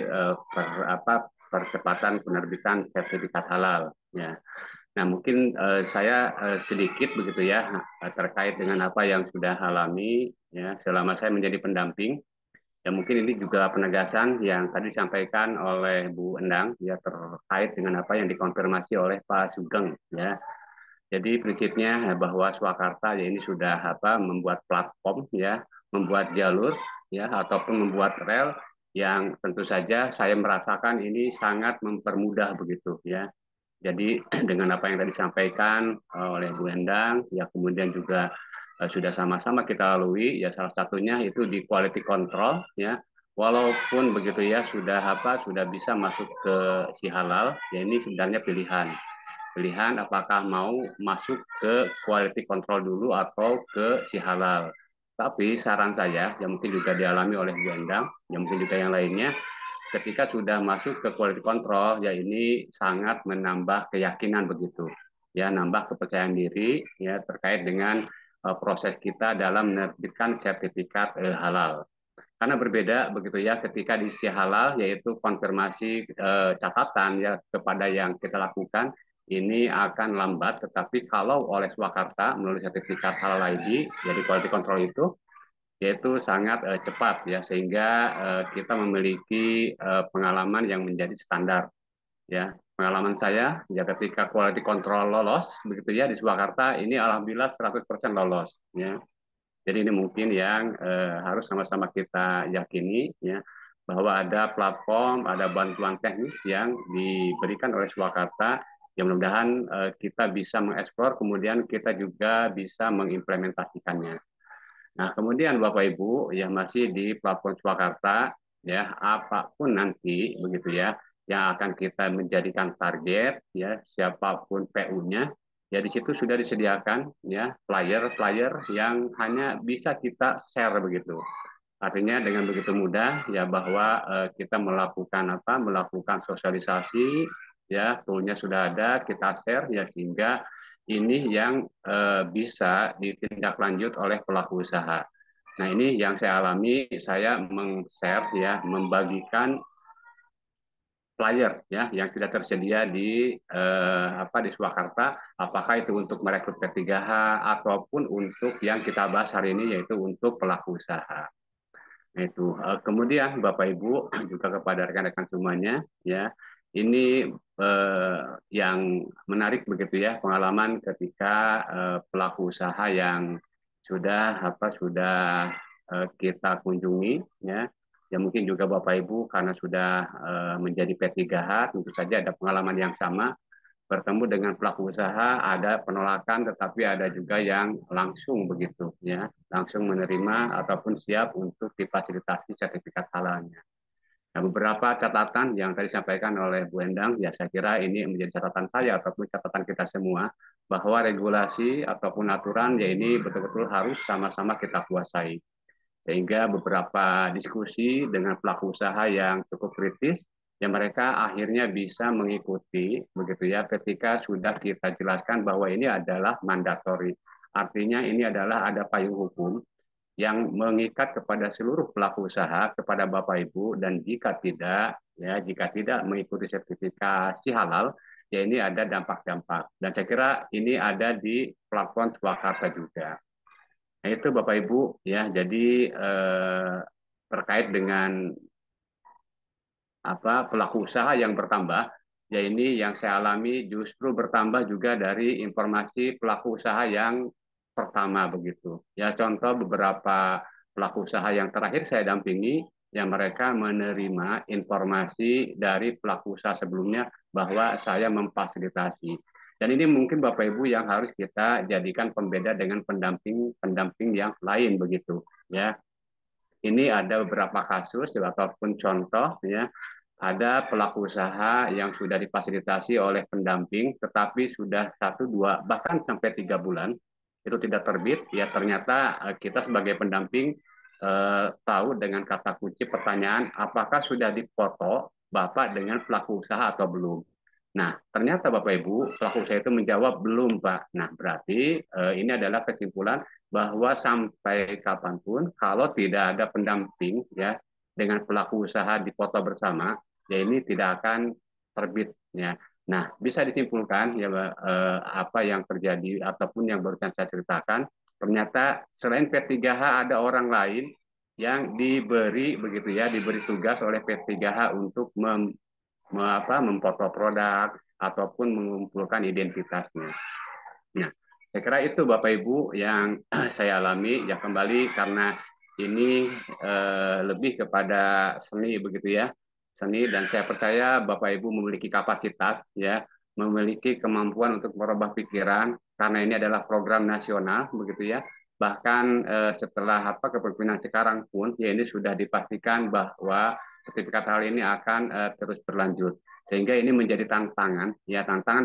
percepatan penerbitan sertifikat halal ya. Nah, mungkin saya sedikit begitu ya terkait dengan apa yang sudah alami ya selama saya menjadi pendamping. Ya mungkin ini juga penegasan yang tadi disampaikan oleh Bu Endang ya terkait dengan apa yang dikonfirmasi oleh Pak Sugeng ya. Jadi prinsipnya bahwa Swakarta ya ini sudah membuat platform ya, membuat jalur ya ataupun membuat rel yang tentu saja saya merasakan ini sangat mempermudah begitu ya. Jadi dengan apa yang tadi disampaikan oleh Bu Endang ya kemudian juga sudah sama-sama kita lalui ya salah satunya itu di quality control ya. Walaupun begitu ya sudah bisa masuk ke si halal ya ini sebenarnya pilihan apakah mau masuk ke quality control dulu atau ke si halal. Tapi saran saya, yang mungkin juga dialami oleh Bu Endang, yang mungkin juga yang lainnya, ketika sudah masuk ke quality control, ya ini sangat menambah keyakinan begitu. Ya, nambah kepercayaan diri ya terkait dengan proses kita dalam menerbitkan sertifikat halal. Karena berbeda begitu ya ketika di si halal yaitu konfirmasi catatan ya kepada yang kita lakukan ini akan lambat, tetapi kalau oleh Swakarta melalui sertifikat halal ID, jadi quality control itu, yaitu sangat cepat ya, sehingga kita memiliki pengalaman yang menjadi standar. Ya, pengalaman saya ya ketika quality control lolos begitu ya di Swakarta ini alhamdulillah 100% lolos ya. Jadi ini mungkin yang harus sama-sama kita yakini ya bahwa ada platform, ada bantuan teknis yang diberikan oleh Swakarta yang mudah-mudahan kita bisa mengeksplor, kemudian kita juga bisa mengimplementasikannya. Nah, kemudian Bapak Ibu yang masih di platform Swakarta ya apapun nanti begitu ya yang akan kita menjadikan target ya siapapun PU-nya ya di situ sudah disediakan ya flyer yang hanya bisa kita share begitu. Artinya dengan begitu mudah ya bahwa kita melakukan sosialisasi ya toolnya sudah ada kita share ya sehingga ini yang bisa ditindaklanjut oleh pelaku usaha. Nah ini yang saya alami, saya meng-share ya, membagikan flyer ya yang tidak tersedia di Swakarta, apakah itu untuk merekrut P3H ataupun untuk yang kita bahas hari ini yaitu untuk pelaku usaha. Nah, itu. Kemudian Bapak Ibu juga kepada rekan-rekan semuanya, ya, ini yang menarik begitu ya, pengalaman ketika pelaku usaha yang sudah kita kunjungi, ya. Ya mungkin juga Bapak Ibu karena sudah menjadi P3H, tentu saja ada pengalaman yang sama, bertemu dengan pelaku usaha, ada penolakan, tetapi ada juga yang langsung begitu, ya, langsung menerima ataupun siap untuk difasilitasi sertifikat halalnya. Nah, beberapa catatan yang tadi disampaikan oleh Bu Endang, ya saya kira ini menjadi catatan saya ataupun catatan kita semua, bahwa regulasi ataupun aturan ya ini betul-betul harus sama-sama kita kuasai. Sehingga beberapa diskusi dengan pelaku usaha yang cukup kritis, yang mereka akhirnya bisa mengikuti begitu ya ketika sudah kita jelaskan bahwa ini adalah mandatori. Artinya ini adalah ada payung hukum yang mengikat kepada seluruh pelaku usaha, kepada Bapak Ibu, dan jika tidak mengikuti sertifikasi halal, ya ini ada dampak-dampak. Dan saya kira ini ada di platform Swakarta juga. Nah, itu Bapak Ibu ya. Jadi terkait dengan pelaku usaha yang bertambah, ya ini yang saya alami justru bertambah juga dari informasi pelaku usaha yang pertama begitu. Ya contoh beberapa pelaku usaha yang terakhir saya dampingi, yang mereka menerima informasi dari pelaku usaha sebelumnya bahwa saya memfasilitasi. Dan ini mungkin Bapak Ibu yang harus kita jadikan pembeda dengan pendamping yang lain begitu ya. Ini ada beberapa kasus ataupun contoh ya, ada pelaku usaha yang sudah difasilitasi oleh pendamping tetapi sudah 1, 2 bahkan sampai 3 bulan itu tidak terbit, ya ternyata kita sebagai pendamping tahu dengan kata kunci pertanyaan apakah sudah dipoto Bapak dengan pelaku usaha atau belum. Nah, ternyata Bapak Ibu, pelaku usaha itu menjawab belum, Pak. Nah, berarti ini adalah kesimpulan bahwa sampai kapanpun kalau tidak ada pendamping ya dengan pelaku usaha dipoto bersama, ya ini tidak akan terbit ya. Nah, bisa disimpulkan ya apa yang terjadi ataupun yang barusan saya ceritakan, ternyata selain P3H ada orang lain yang diberi tugas oleh P3H untuk memfoto produk ataupun mengumpulkan identitasnya. Nah, saya kira itu Bapak Ibu yang saya alami ya, kembali karena ini lebih kepada seni begitu ya, seni, dan saya percaya Bapak Ibu memiliki kapasitas ya, memiliki kemampuan untuk merubah pikiran karena ini adalah program nasional begitu ya. Bahkan setelah kepemimpinan sekarang pun ya ini sudah dipastikan bahwa sertifikat hal ini akan terus berlanjut. Sehingga ini menjadi tantangan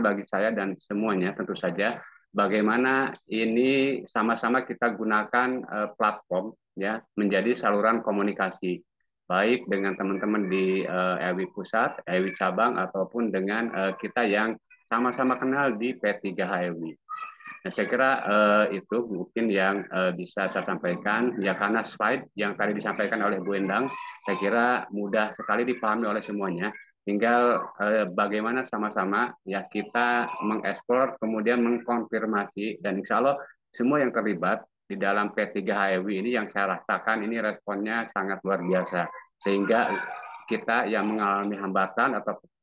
bagi saya dan semuanya tentu saja bagaimana ini sama-sama kita gunakan platform ya menjadi saluran komunikasi baik dengan teman-teman di EWI pusat, EWI cabang ataupun dengan kita yang sama-sama kenal di P3H EWI. Nah, saya kira itu mungkin yang bisa saya sampaikan ya, karena slide yang tadi disampaikan oleh Bu Endang saya kira mudah sekali dipahami oleh semuanya. Tinggal bagaimana sama-sama ya kita mengeksplor kemudian mengkonfirmasi, dan insya Allah semua yang terlibat di dalam P3HEWI ini yang saya rasakan ini responnya sangat luar biasa, sehingga kita yang mengalami hambatan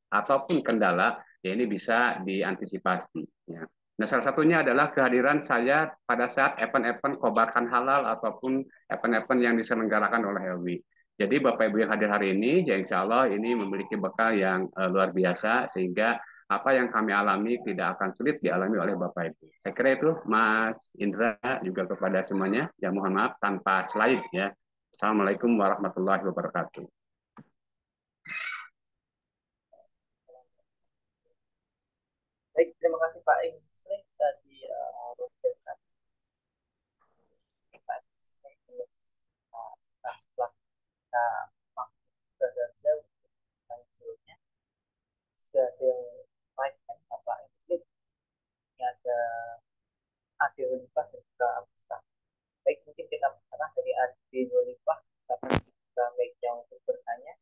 ataupun kendala ya ini bisa diantisipasi ya. Nah, salah satunya adalah kehadiran saya pada saat event-event kobarkan halal ataupun event-event yang diselenggarakan oleh HEWI. Jadi Bapak Ibu yang hadir hari ini, ya insya Allah ini memiliki bekal yang luar biasa, sehingga apa yang kami alami tidak akan sulit dialami oleh Bapak Ibu. Saya kira itu Mas Indra, juga kepada semuanya. Ya mohon maaf tanpa slide ya. Assalamualaikum warahmatullahi wabarakatuh. Baik, terima kasih Pak Ingri tadi setelah kita belajar selanjutnya sudah ada yang lain kan Pak Ingri, ini ada Ade Olivah dan juga Agusta. Baik, mungkin kita pertama dari Ade Olivah, kita bisa baiknya untuk bertanya.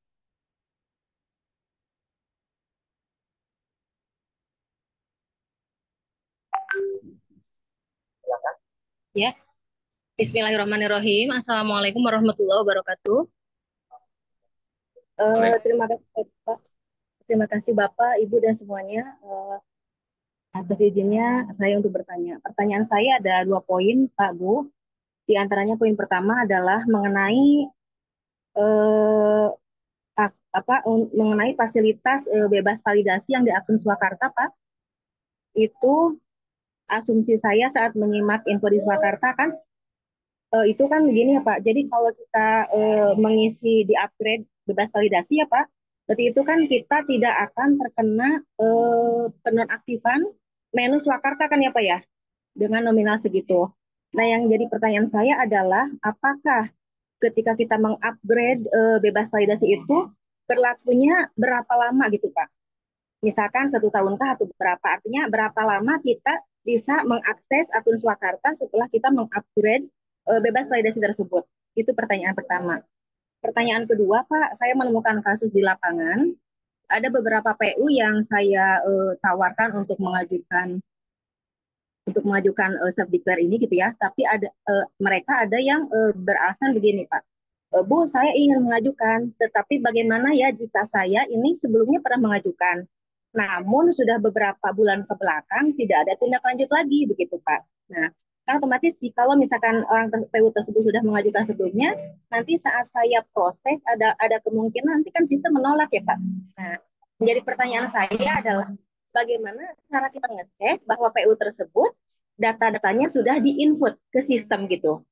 Silakan. Ya, Bismillahirrahmanirrahim. Assalamualaikum warahmatullahi wabarakatuh. Terima kasih Pak. Terima kasih Bapak, Ibu dan semuanya. Atas izinnya saya untuk bertanya. Pertanyaan saya ada 2 poin, Pak Bu. Di antaranya poin pertama adalah mengenai eh, mengenai fasilitas bebas validasi yang di akun Swakarta, Pak. Itu asumsi saya saat menyimak info di Swakarta kan itu kan begini ya Pak. Jadi kalau kita mengisi di upgrade bebas validasi ya Pak, berarti itu kan kita tidak akan terkena penonaktifan menu Swakarta kan ya Pak ya, dengan nominal segitu. Nah yang jadi pertanyaan saya adalah apakah ketika kita mengupgrade bebas validasi itu berlakunya berapa lama gitu Pak? Misalkan 1 tahunkah atau berapa? Artinya berapa lama kita bisa mengakses akun Swakarta setelah kita mengupgrade bebas validasi tersebut? Itu pertanyaan pertama. Pertanyaan kedua, Pak, saya menemukan kasus di lapangan. Ada beberapa PU yang saya tawarkan untuk mengajukan self declare ini gitu ya. Tapi ada mereka ada yang beralasan begini, Pak. Bu, saya ingin mengajukan, tetapi bagaimana ya jika saya ini sebelumnya pernah mengajukan, namun sudah beberapa bulan ke belakang tidak ada tindak lanjut lagi, begitu Pak. Nah, kan otomatis kalau misalkan orang PU tersebut sudah mengajukan sebelumnya, nanti saat saya proses ada kemungkinan nanti kan sistem menolak ya Pak. Nah, menjadi pertanyaan saya adalah bagaimana cara kita ngecek bahwa PU tersebut data-datanya sudah diinput ke sistem gitu.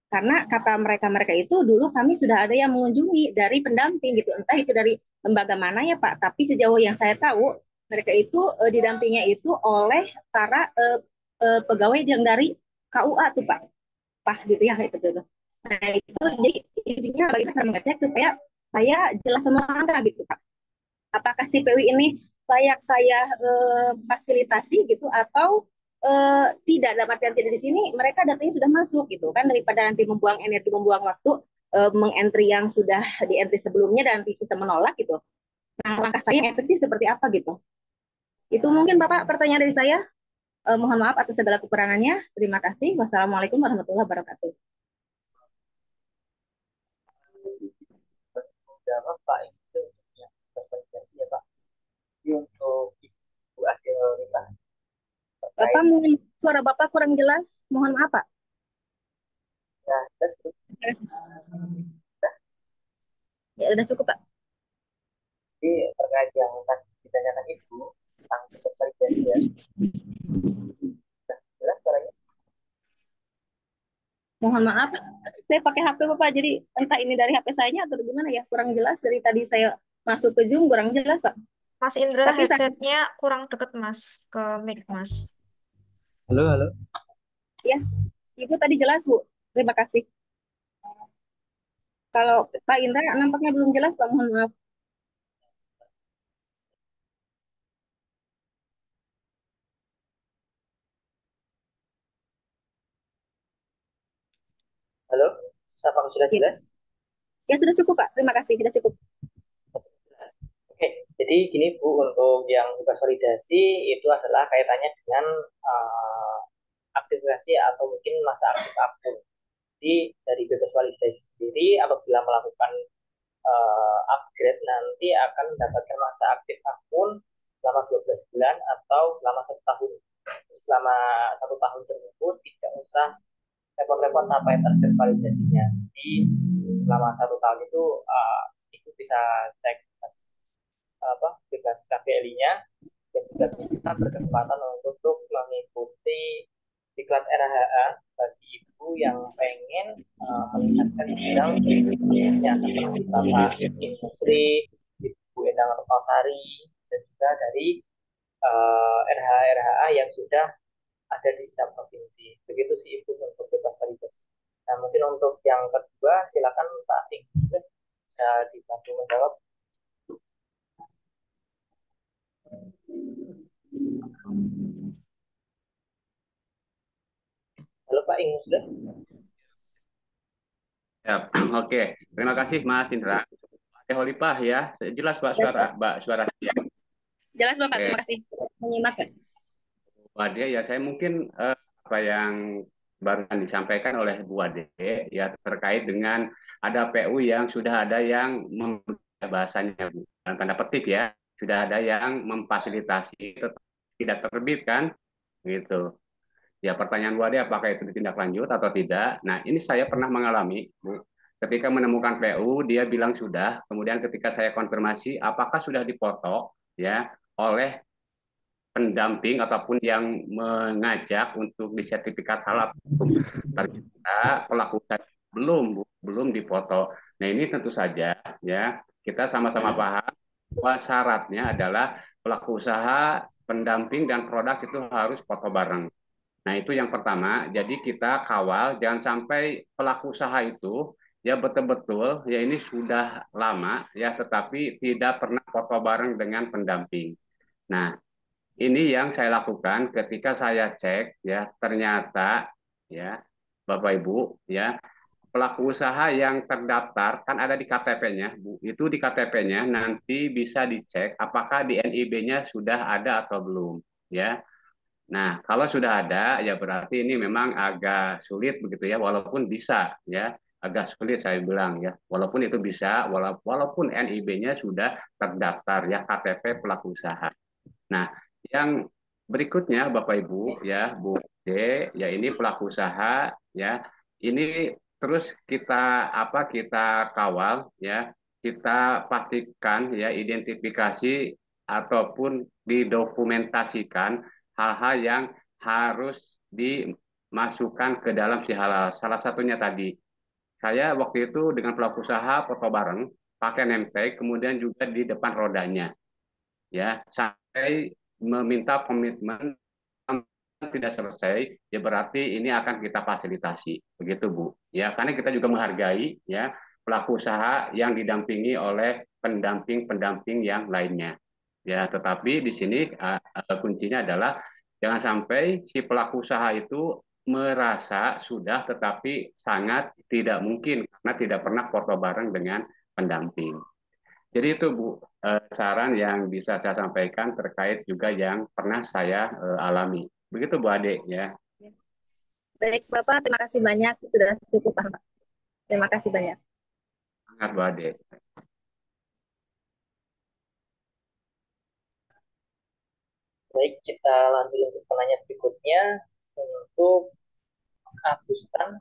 Karena kata mereka itu dulu kami sudah ada yang mengunjungi dari pendamping gitu, entah itu dari lembaga mana ya Pak, tapi sejauh yang saya tahu mereka itu didampingnya itu oleh para pegawai yang dari KUA tuh Pak gitu ya itu tuh. Nah itu jadi intinya bagaimana cara mengecek supaya saya jelas semua angka gitu Pak. Apakah si PW ini layak saya fasilitasi gitu atau tidak, dalam artian tidak di sini mereka datanya sudah masuk gitu kan, daripada nanti membuang energi, membuang waktu mengentry yang sudah di entry sebelumnya dan nanti sistem menolak gitu. Nah langkah saya yang efektif seperti apa gitu. Itu mungkin Bapak pertanyaan dari saya. Mohon maaf atas segala kekurangannya. Terima kasih. Wassalamualaikum warahmatullahi wabarakatuh. Jawab Pak itu yang validasi ya Pak. Jadi untuk Ibu Adil Rita Bapak, suara Bapak kurang jelas. Mohon maaf Pak. ya, Ya sudah cukup Pak. jadi terkait yang tadi ditanyakan Ibu tentang validasi ya, jelas suaranya. Mohon maaf, saya pakai HP Bapak, jadi entah ini dari HP saya atau gimana ya, kurang jelas. Dari tadi saya masuk ke Zoom, kurang jelas Pak. Mas Indra, Tapi headsetnya kurang deket Mas, ke mic Mas. Halo. ya, Ibu tadi jelas Bu, terima kasih. Kalau Pak Indra nampaknya belum jelas Pak, mohon maaf. Halo, apakah sudah jelas? Ya sudah cukup Pak, terima kasih, sudah cukup. Oke, jadi gini Bu, untuk yang bebas validasi itu adalah kaitannya dengan aktivasi atau mungkin masa aktif akun. Jadi dari bebas validasi sendiri apabila melakukan upgrade nanti akan mendapatkan masa aktif akun selama 12 bulan atau selama 1 tahun. Selama 1 tahun tersebut tidak usah repot-repot sampai target validasinya. Jadi selama 1 tahun itu bisa cek bebas KVLI-nya dan juga bisa berkesempatan untuk mengikuti diklat RHA bagi ibu yang pengen meningkatkan bidang bisnisnya seperti Bapak Industri, Ibu Endang Rosari, dan juga dari RHA yang sudah ada di setiap provinsi. Begitu sih Ibu untuk bebas validasi. Nah mungkin untuk yang kedua silakan Pak Ingrid bisa dibantu menjawab. Halo Pak Ingrid. Ya, oke. Terima kasih Mas Indra. Pak Holipah ya, jelas Pak suara saya. Jelas Bapak, terima kasih menyimak ya. Pak Dia ya, saya mungkin apa yang barusan disampaikan oleh Bu Ade ya terkait dengan ada PU yang sudah ada yang bahasanya Bu, dalam tanda petik ya, sudah ada yang memfasilitasi tidak terbit kan gitu. Ya pertanyaan Bu Ade apakah itu ditindaklanjut atau tidak. Nah ini saya pernah mengalami Bu. Ketika menemukan PU dia bilang sudah, kemudian ketika saya konfirmasi apakah sudah dipoto ya oleh pendamping ataupun yang mengajak untuk disertifikat halal. Ternyata pelaku usaha belum dipoto. Nah ini tentu saja ya kita sama-sama paham bahwa syaratnya adalah pelaku usaha, pendamping dan produk itu harus foto bareng. Nah, itu yang pertama. Jadi kita kawal jangan sampai pelaku usaha itu ya betul-betul ya ini sudah lama ya tetapi tidak pernah foto bareng dengan pendamping. Nah, ini yang saya lakukan ketika saya cek ya ternyata ya Bapak Ibu ya pelaku usaha yang terdaftar kan ada di KTP-nya, Bu. Itu di KTP-nya nanti bisa dicek apakah di NIB-nya sudah ada atau belum ya. Nah, kalau sudah ada, ya berarti ini memang agak sulit begitu ya, walaupun bisa ya, agak sulit saya bilang ya, walaupun itu bisa, walaupun NIB-nya sudah terdaftar ya KTP pelaku usaha. Nah, yang berikutnya Bapak Ibu ya, Bu D, ya ini pelaku usaha ya, ini terus kita kawal ya, kita pastikan ya identifikasi ataupun didokumentasikan hal-hal yang harus dimasukkan ke dalam si halal. Salah satunya tadi, saya waktu itu dengan pelaku usaha foto bareng, pakai name tag, kemudian juga di depan rodanya. Ya, saya meminta komitmen tidak selesai, ya berarti ini akan kita fasilitasi, begitu Bu. Ya, karena kita juga menghargai ya pelaku usaha yang didampingi oleh pendamping-pendamping yang lainnya. Ya, tetapi di sini kuncinya adalah jangan sampai si pelaku usaha itu merasa sudah tetapi sangat tidak mungkin karena tidak pernah foto bareng dengan pendamping. Jadi itu Bu saran yang bisa saya sampaikan terkait juga yang pernah saya alami. Begitu Bu Ade ya. Baik, Bapak, terima kasih banyak. Sudah cukup, Pak. Terima kasih banyak. Sangat Bu Ade. Baik, kita lanjut untuk penanya berikutnya untuk Agustan,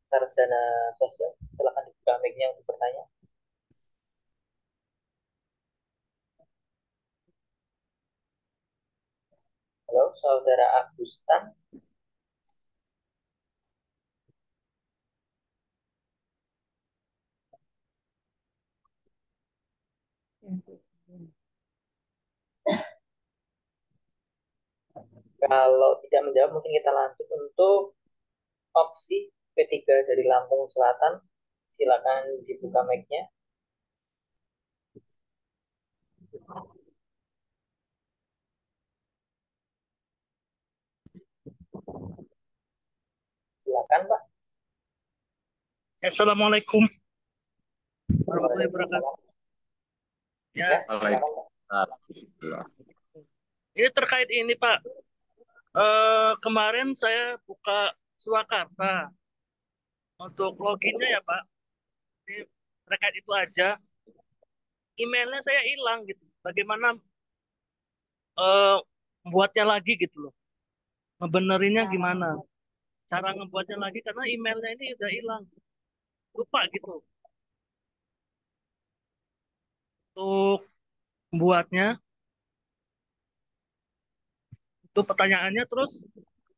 Sarjana Sosial. Silakan dibuka mic-nya untuk bertanya. Halo, Saudara Agustan. Kalau tidak menjawab, mungkin kita lanjut untuk opsi P3 dari Lampung Selatan. Silakan dibuka mic-nya. Silakan, Pak. Assalamualaikum warahmatullahi wabarakatuh. Ya, ini terkait ini Pak. Kemarin saya buka Surakarta untuk loginnya ya Pak. Ini terkait itu aja. Emailnya saya hilang gitu. Bagaimana membuatnya lagi gitu loh. Ngebenerinnya gimana? Cara ngebuatnya lagi karena emailnya ini udah hilang. Lupa gitu. Untuk membuatnya itu pertanyaannya. Terus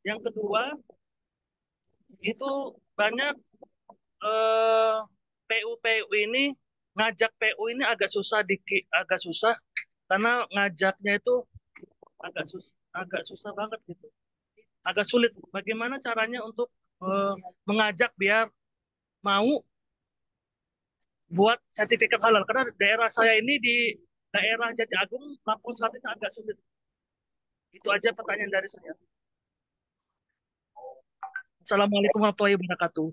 yang kedua itu banyak PU ini ngajak PU ini agak susah karena ngajaknya itu agak susah banget gitu, agak sulit. Bagaimana caranya untuk mengajak biar mau buat sertifikat halal, karena daerah saya ini di daerah Jati Agung, Lampung Selatan itu agak sulit. Itu aja pertanyaan dari saya. Assalamualaikum warahmatullahi wabarakatuh.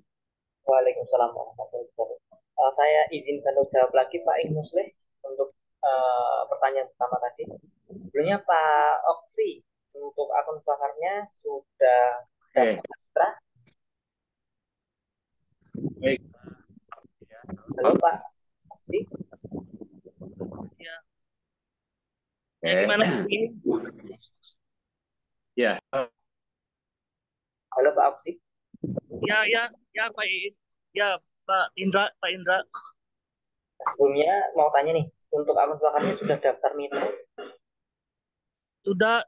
Waalaikumsalam warahmatullahi wabarakatuh. Saya izinkan untuk jawab lagi Pak Musleh untuk pertanyaan pertama tadi. Sebelumnya Pak Oksi untuk akun Swakarnya sudah daftar Baik. Ya. Halo Pak Oksi. Ya. Oke. Ya, gimana ini? Ya. Halo Pak Oksi. Ya, Pak Iin. Ya, Pak Indra. Nah, sebelumnya mau tanya nih, untuk akun Sulakarta sudah daftar mitra? Sudah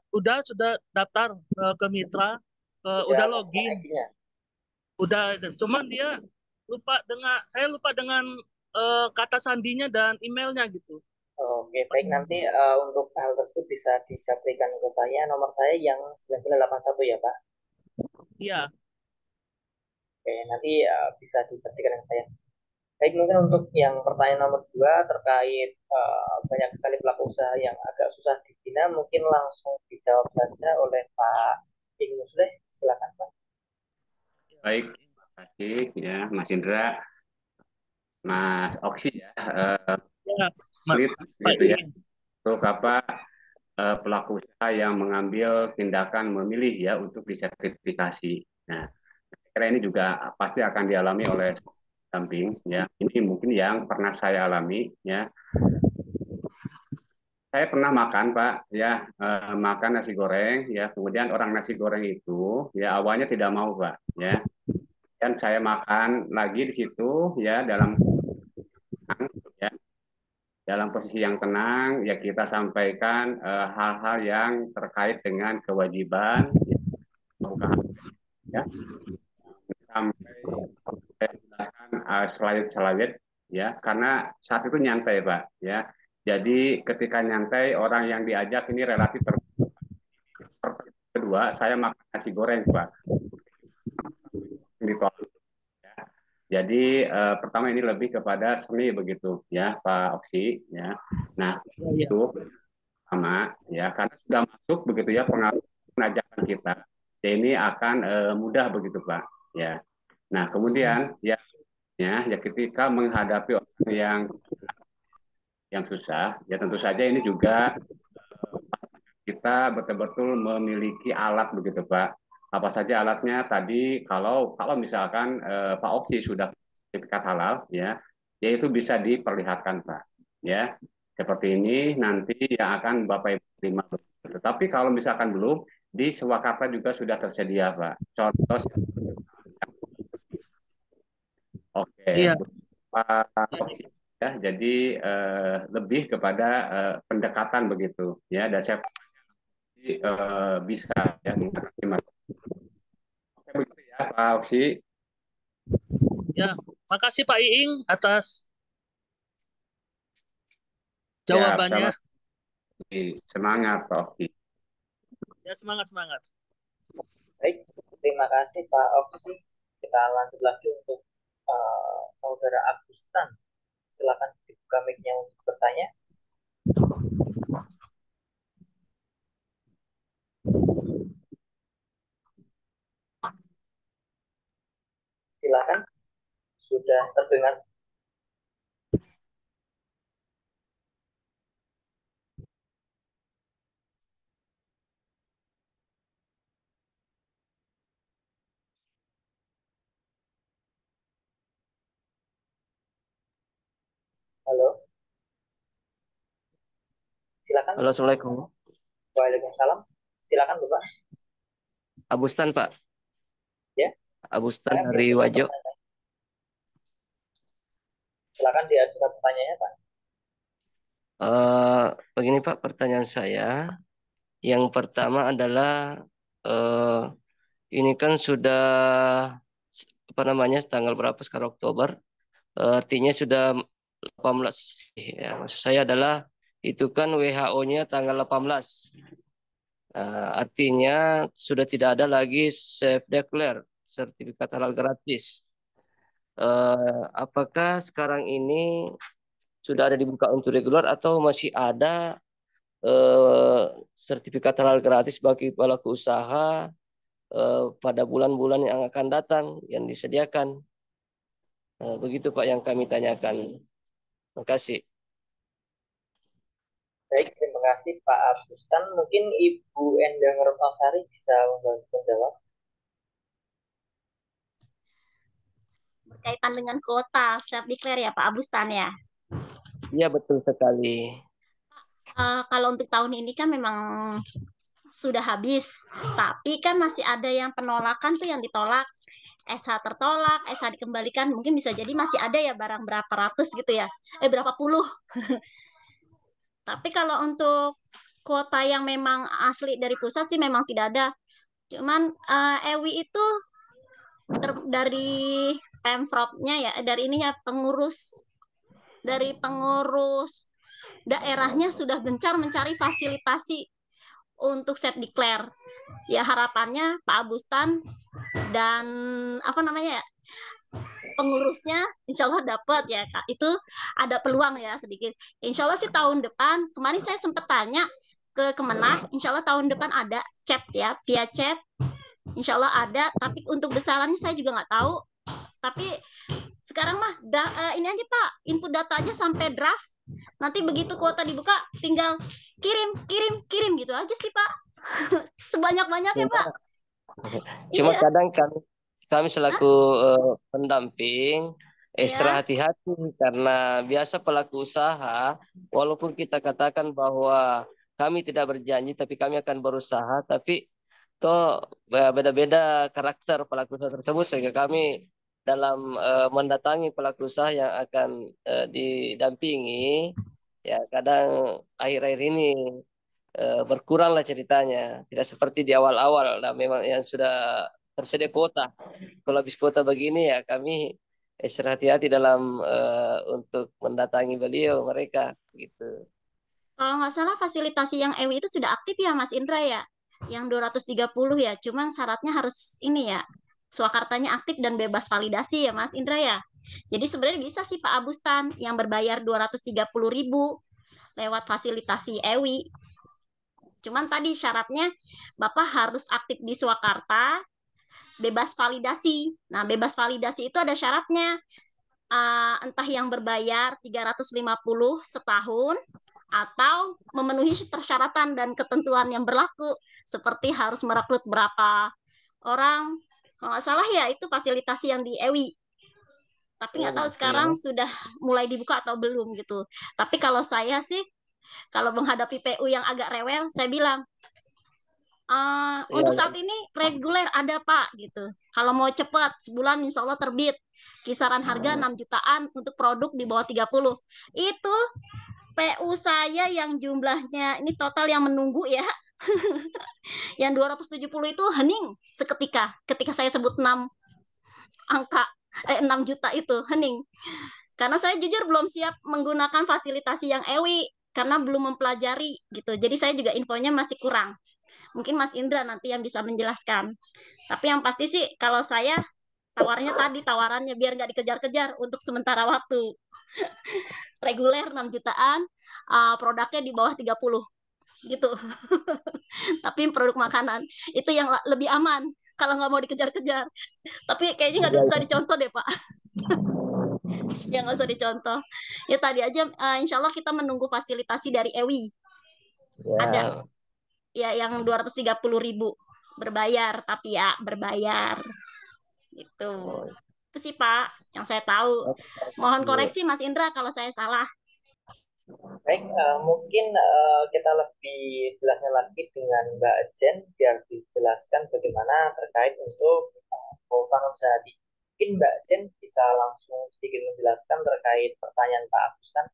daftar ke Mitra, Sudah udah masukkan login, ID-nya? udah. Cuman dia saya lupa dengan kata sandinya dan emailnya gitu. Oke, Pas, baik, nanti untuk hal tersebut bisa dicaplikan ke saya, nomor saya yang 9981 ya Pak. iya, Oke, nanti bisa dicaplikan ke saya. Baik, mungkin untuk yang pertanyaan nomor 2 terkait banyak sekali pelaku usaha yang agak susah dibina, mungkin langsung dijawab saja oleh Pak Ing Musleh. Silakan Pak. Baik. Terima kasih ya Mas Indra, Mas Oksi ya. ya, Sulit Pak gitu ya. Iin. Untuk pelaku usaha yang mengambil tindakan memilih ya untuk disertifikasi. Nah, kira ini juga pasti akan dialami oleh samping ya. Ini mungkin yang pernah saya alami ya. Saya pernah makan Pak ya, makan nasi goreng ya. Kemudian orang nasi goreng itu ya awalnya tidak mau Pak ya. Dan saya makan lagi di situ ya ya, dalam posisi yang tenang ya kita sampaikan hal-hal yang terkait dengan kewajiban ya, sampai saya jelaskan slide-slide ya karena saat itu nyantai Pak ya. Jadi ketika nyantai orang yang diajak ini relatif kedua saya makan nasi goreng Pak ditolak ya. Jadi pertama ini lebih kepada seni begitu ya Pak Oksi ya. Nah Ya, itu sama ya karena sudah masuk begitu ya pengajakan kita ya ini akan mudah begitu Pak ya. Nah kemudian ya ketika menghadapi orang yang susah ya tentu saja ini juga kita betul-betul memiliki alat begitu Pak. Apa saja alatnya tadi kalau misalkan Pak Oksi sudah sertifikat halal ya itu bisa diperlihatkan Pak ya seperti ini nanti yang akan Bapak Ibu terima. Tetapi kalau misalkan belum di Swakarta juga sudah tersedia Pak. Contoh oke iya. Pak Oksi ya jadi lebih kepada pendekatan begitu ya dan saya bisa ya mengatasi masalah. Oke begitu ya Pak Oksi. Ya, makasih Pak Iing atas Ya, jawabannya. sama semangat Pak Oksi. Ya, semangat. Baik, terima kasih Pak Oksi. Kita lanjut lagi untuk Saudara Agustan. Silakan dibuka mic-nya untuk bertanya. Silakan, sudah terdengar. Halo, silakan. Halo, Assalamualaikum. Waalaikumsalam. Silakan Bapak. Abustan, Pak. Ya, Abustan saya dari diajukan Wajo. pertanyaan. Silakan diajukan pertanyaannya Pak. Begini, Pak, pertanyaan saya. Yang pertama adalah eh, ini kan sudah apa namanya tanggal berapa sekarang Oktober? Artinya sudah 18. Ya, maksud saya adalah itu kan WHO-nya tanggal 18. Artinya sudah tidak ada lagi Safe Declare, sertifikat halal gratis. Apakah sekarang ini sudah ada dibuka untuk reguler atau masih ada eh, sertifikat halal gratis bagi pelaku usaha pada bulan-bulan yang akan datang yang disediakan? Begitu Pak yang kami tanyakan. Terima kasih. Baik, terima kasih Pak Agustan. Mungkin Ibu Endang Retnosari bisa membantu menjawab. berkaitan dengan kuota self declare ya Pak Abustan ya. Iya, betul sekali. Kalau untuk tahun ini kan memang sudah habis, tapi kan masih ada yang penolakan tuh yang ditolak. SH tertolak, SH dikembalikan, mungkin bisa jadi masih ada ya barang berapa ratus gitu ya, berapa puluh. Tapi kalau untuk kuota yang memang asli dari pusat sih memang tidak ada. Cuman Ewi itu dari Pemprov-nya ya, dari ininya pengurus daerahnya sudah gencar mencari fasilitasi untuk set declare. Ya harapannya Pak Abustan dan apa namanya ya, pengurusnya insya Allah dapat ya Kak. Itu ada peluang ya sedikit. Insya Allah sih tahun depan, kemarin saya sempat tanya ke Kemenag, insya Allah tahun depan ada chat ya, via chat. Insya Allah ada, tapi untuk besarannya saya juga nggak tahu. Tapi sekarang mah ini aja Pak, input data aja sampai draft. Nanti begitu kuota dibuka, tinggal kirim gitu aja sih Pak. Sebanyak-banyaknya Pak. Cuma Iya. kadang kami selaku pendamping ekstra Iya. hati-hati karena biasa pelaku usaha, walaupun kita katakan bahwa kami tidak berjanji tapi kami akan berusaha, tapi toh beda-beda karakter pelaku usaha tersebut sehingga kami dalam mendatangi pelaku usaha yang akan didampingi, ya kadang akhir-akhir ini berkuranglah ceritanya, tidak seperti di awal-awal. Nah, memang yang sudah tersedia kuota. Kalau habis kuota begini ya kami hati-hati dalam untuk mendatangi beliau mereka gitu. Kalau nggak salah fasilitasi yang EWI itu sudah aktif ya Mas Indra ya. Yang 230 ya. Cuman syaratnya harus ini ya. Swakartanya aktif dan bebas validasi ya Mas Indra ya. Jadi sebenarnya bisa sih Pak Abustan yang berbayar 230.000 lewat fasilitasi EWI. Cuman tadi syaratnya Bapak harus aktif di Swakarta, bebas validasi. Nah, bebas validasi itu ada syaratnya. Entah yang berbayar 350 setahun atau memenuhi persyaratan dan ketentuan yang berlaku seperti harus merekrut berapa orang, kalau nggak salah ya itu fasilitasi yang di EWI, tapi nggak tahu sekarang sudah mulai dibuka atau belum gitu. Tapi kalau saya sih kalau menghadapi PU yang agak rewel saya bilang untuk saat ini reguler ada Pak gitu. Kalau mau cepat sebulan insya Allah terbit. Kisaran harga 6 jutaan untuk produk di bawah 30. Itu PU saya yang jumlahnya ini total yang menunggu ya. Yang 270 itu hening seketika ketika saya sebut 6 angka 6 juta itu hening. Karena saya jujur belum siap menggunakan fasilitasi yang EWI karena belum mempelajari gitu. Jadi saya juga infonya masih kurang. Mungkin Mas Indra nanti yang bisa menjelaskan. Tapi yang pasti sih kalau saya tawarnya tadi tawarannya biar nggak dikejar-kejar untuk sementara waktu. Reguler 6 jutaan, produknya di bawah 30 gitu. Tapi produk makanan itu yang lebih aman kalau nggak mau dikejar-kejar. Tapi kayaknya nggak usah dicontoh deh Pak. Ya nggak usah dicontoh. Ya tadi aja insya Allah kita menunggu fasilitasi dari EWI. Ada ya yang 230.000 berbayar tapi ya berbayar gitu. Itu sih Pak yang saya tahu. Mohon koreksi Mas Indra kalau saya salah. Baik, mungkin kita lebih jelasnya lagi dengan Mbak Jen biar dijelaskan bagaimana terkait untuk kuota usaha. Mungkin Mbak Jen bisa langsung sedikit menjelaskan terkait pertanyaan Pak Agustan.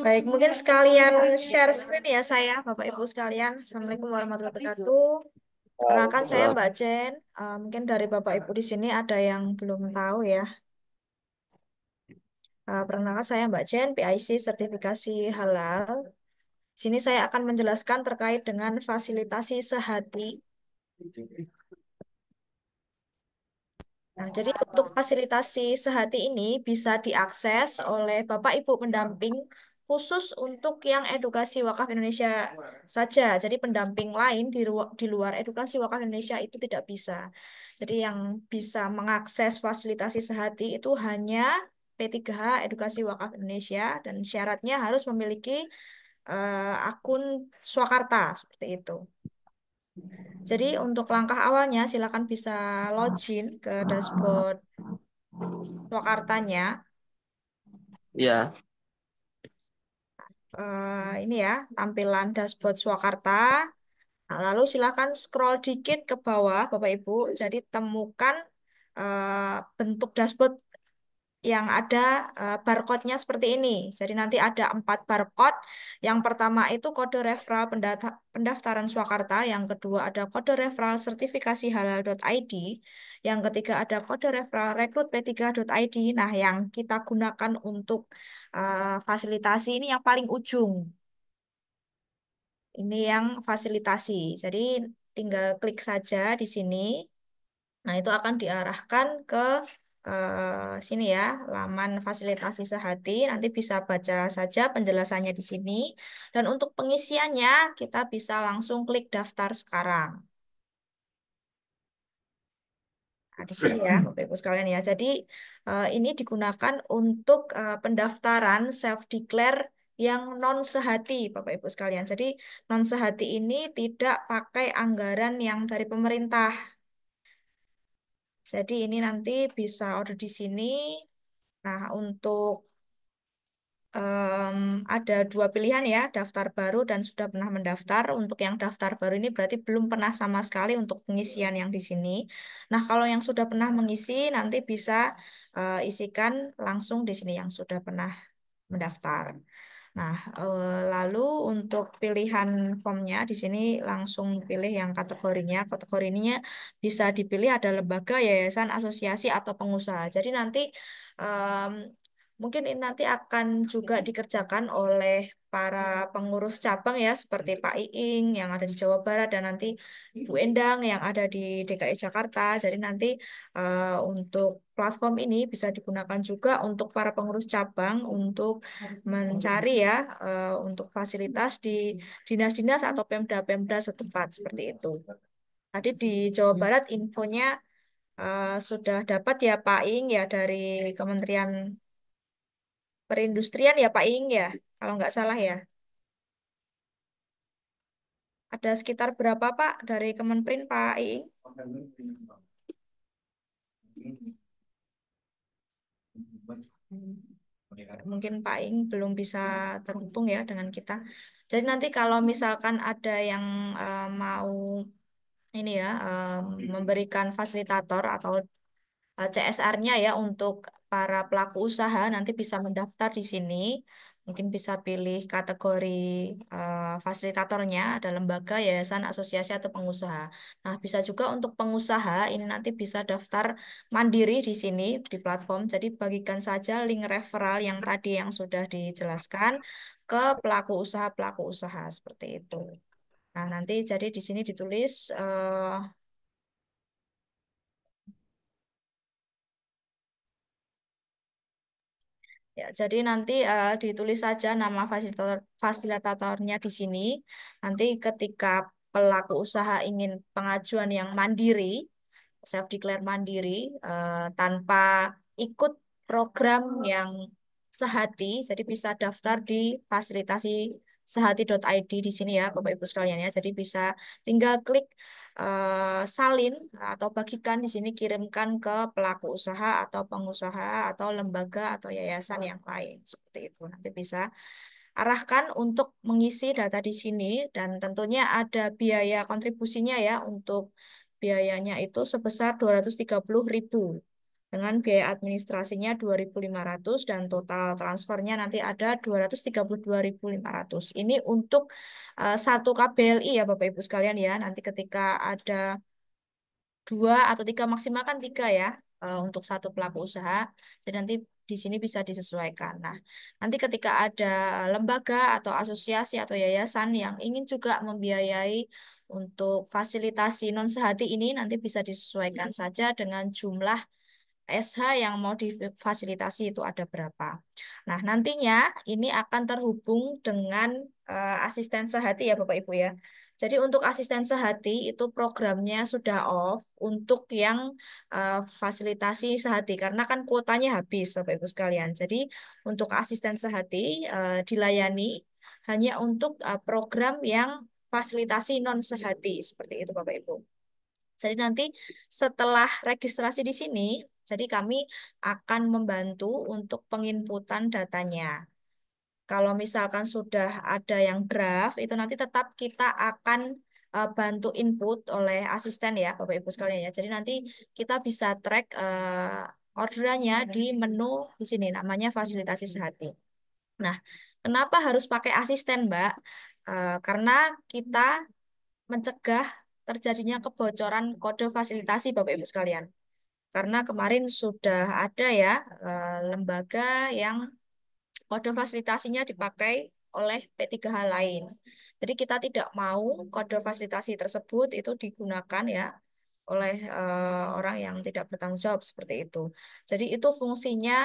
Baik, mungkin sekalian share screen ya saya, Bapak Ibu sekalian. Assalamualaikum warahmatullahi wabarakatuh. Perkenalkan saya Mbak Jen. Mungkin dari Bapak Ibu di sini ada yang belum tahu ya. Perkenalkan saya Mbak Jen, PIC sertifikasi halal. Di sini saya akan menjelaskan terkait dengan fasilitasi sehati. Nah, jadi untuk fasilitasi sehati ini bisa diakses oleh Bapak Ibu pendamping khusus untuk yang edukasi wakaf Indonesia saja. Jadi pendamping lain di luar edukasi wakaf Indonesia itu tidak bisa. Jadi yang bisa mengakses fasilitasi sehati itu hanya P3H Edukasi Wakaf Indonesia dan syaratnya harus memiliki akun Swakarta seperti itu. Jadi untuk langkah awalnya silakan bisa login ke dashboard Swakartanya. Ya, Ini ya, tampilan dashboard Swakarta. Nah, lalu silakan scroll dikit ke bawah, Bapak Ibu. Jadi temukan bentuk dashboard yang ada barcode-nya seperti ini. Jadi nanti ada 4 barcode. Yang pertama itu kode referral pendaftaran Swakarta. Yang kedua ada kode referral sertifikasi halal.id. Yang ketiga ada kode referral rekrut p3.id. Nah, yang kita gunakan untuk fasilitasi ini yang paling ujung. Ini yang fasilitasi. Jadi tinggal klik saja di sini. Nah, itu akan diarahkan ke sini ya, laman fasilitasi sehati. Nanti bisa baca saja penjelasannya di sini. Dan untuk pengisiannya, kita bisa langsung klik daftar sekarang. Nah, di sini ya, Bapak Ibu sekalian ya. Jadi ini digunakan untuk pendaftaran self-declare yang non sehati, Bapak Ibu sekalian. Jadi non sehati ini tidak pakai anggaran yang dari pemerintah. Jadi ini nanti bisa order di sini. Nah, untuk ada 2 pilihan ya, daftar baru dan sudah pernah mendaftar. Untuk yang daftar baru ini berarti belum pernah sama sekali untuk pengisian yang di sini. Nah, kalau yang sudah pernah mengisi nanti bisa isikan langsung di sini yang sudah pernah mendaftar. Nah, lalu untuk pilihan formnya di sini langsung pilih yang kategorinya. Kategori ininya bisa dipilih ada lembaga, yayasan, asosiasi, atau pengusaha. Jadi nanti em, mungkin ini nanti akan juga dikerjakan oleh para pengurus cabang ya, seperti Pak Iing yang ada di Jawa Barat dan nanti Bu Endang yang ada di DKI Jakarta. Jadi nanti untuk platform ini bisa digunakan juga untuk para pengurus cabang untuk mencari ya untuk fasilitas di dinas-dinas atau pemda-pemda setempat seperti itu. Tadi di Jawa Barat infonya sudah dapat ya Pak Ing ya dari Kementerian Perindustrian ya Pak Ing ya, kalau nggak salah ya. Ada sekitar berapa Pak dari Kemenperin Pak Ing? Mungkin Pak Ing belum bisa terhubung ya dengan kita. Jadi nanti kalau misalkan ada yang mau ini ya memberikan fasilitator atau CSR-nya ya untuk para pelaku usaha nanti bisa mendaftar di sini. Mungkin bisa pilih kategori fasilitatornya, ada lembaga, yayasan, asosiasi, atau pengusaha. Nah, bisa juga untuk pengusaha ini nanti bisa daftar mandiri di sini di platform. Jadi bagikan saja link referral yang tadi yang sudah dijelaskan ke pelaku usaha seperti itu. Nah, nanti jadi di sini ditulis ya, jadi nanti ditulis saja nama fasilitatornya di sini. Nanti ketika pelaku usaha ingin pengajuan yang mandiri, self declare mandiri, tanpa ikut program yang sehati, jadi bisa daftar di fasilitasi sehati.id di sini ya, Bapak Ibu sekalian ya. Jadi bisa tinggal klik salin atau bagikan di sini kirimkan ke pelaku usaha atau pengusaha atau lembaga atau yayasan yang lain seperti itu. Nanti bisa arahkan untuk mengisi data di sini dan tentunya ada biaya kontribusinya ya untuk biayanya itu sebesar 230.000 dengan biaya administrasinya 2.500 dan total transfernya nanti ada 232.500. Ini untuk satu KBLI ya Bapak Ibu sekalian ya. Nanti ketika ada 2 atau 3 maksimal kan 3 ya untuk satu pelaku usaha. Jadi nanti di sini bisa disesuaikan. Nah, nanti ketika ada lembaga atau asosiasi atau yayasan yang ingin juga membiayai untuk fasilitasi non sehati ini nanti bisa disesuaikan saja dengan jumlah SH yang mau difasilitasi itu ada berapa. Nah, nantinya ini akan terhubung dengan asisten sehati ya Bapak Ibu ya. Jadi untuk asisten sehati itu programnya sudah off untuk yang fasilitasi sehati karena kan kuotanya habis Bapak Ibu sekalian. Jadi untuk asisten sehati dilayani hanya untuk program yang fasilitasi non sehati seperti itu Bapak Ibu. Jadi nanti setelah registrasi di sini, jadi kami akan membantu untuk penginputan datanya. Kalau misalkan sudah ada yang draft, itu nanti tetap kita akan bantu input oleh asisten ya, Bapak Ibu sekalian ya. Jadi nanti kita bisa track orderannya di menu di sini, namanya fasilitasi sehati. Nah, kenapa harus pakai asisten, Mbak? Karena kita mencegah terjadinya kebocoran kode fasilitasi, Bapak Ibu sekalian. Karena kemarin sudah ada ya lembaga yang kode fasilitasinya dipakai oleh P3H lain. Jadi kita tidak mau kode fasilitasi tersebut itu digunakan ya oleh orang yang tidak bertanggung jawab seperti itu. Jadi itu fungsinya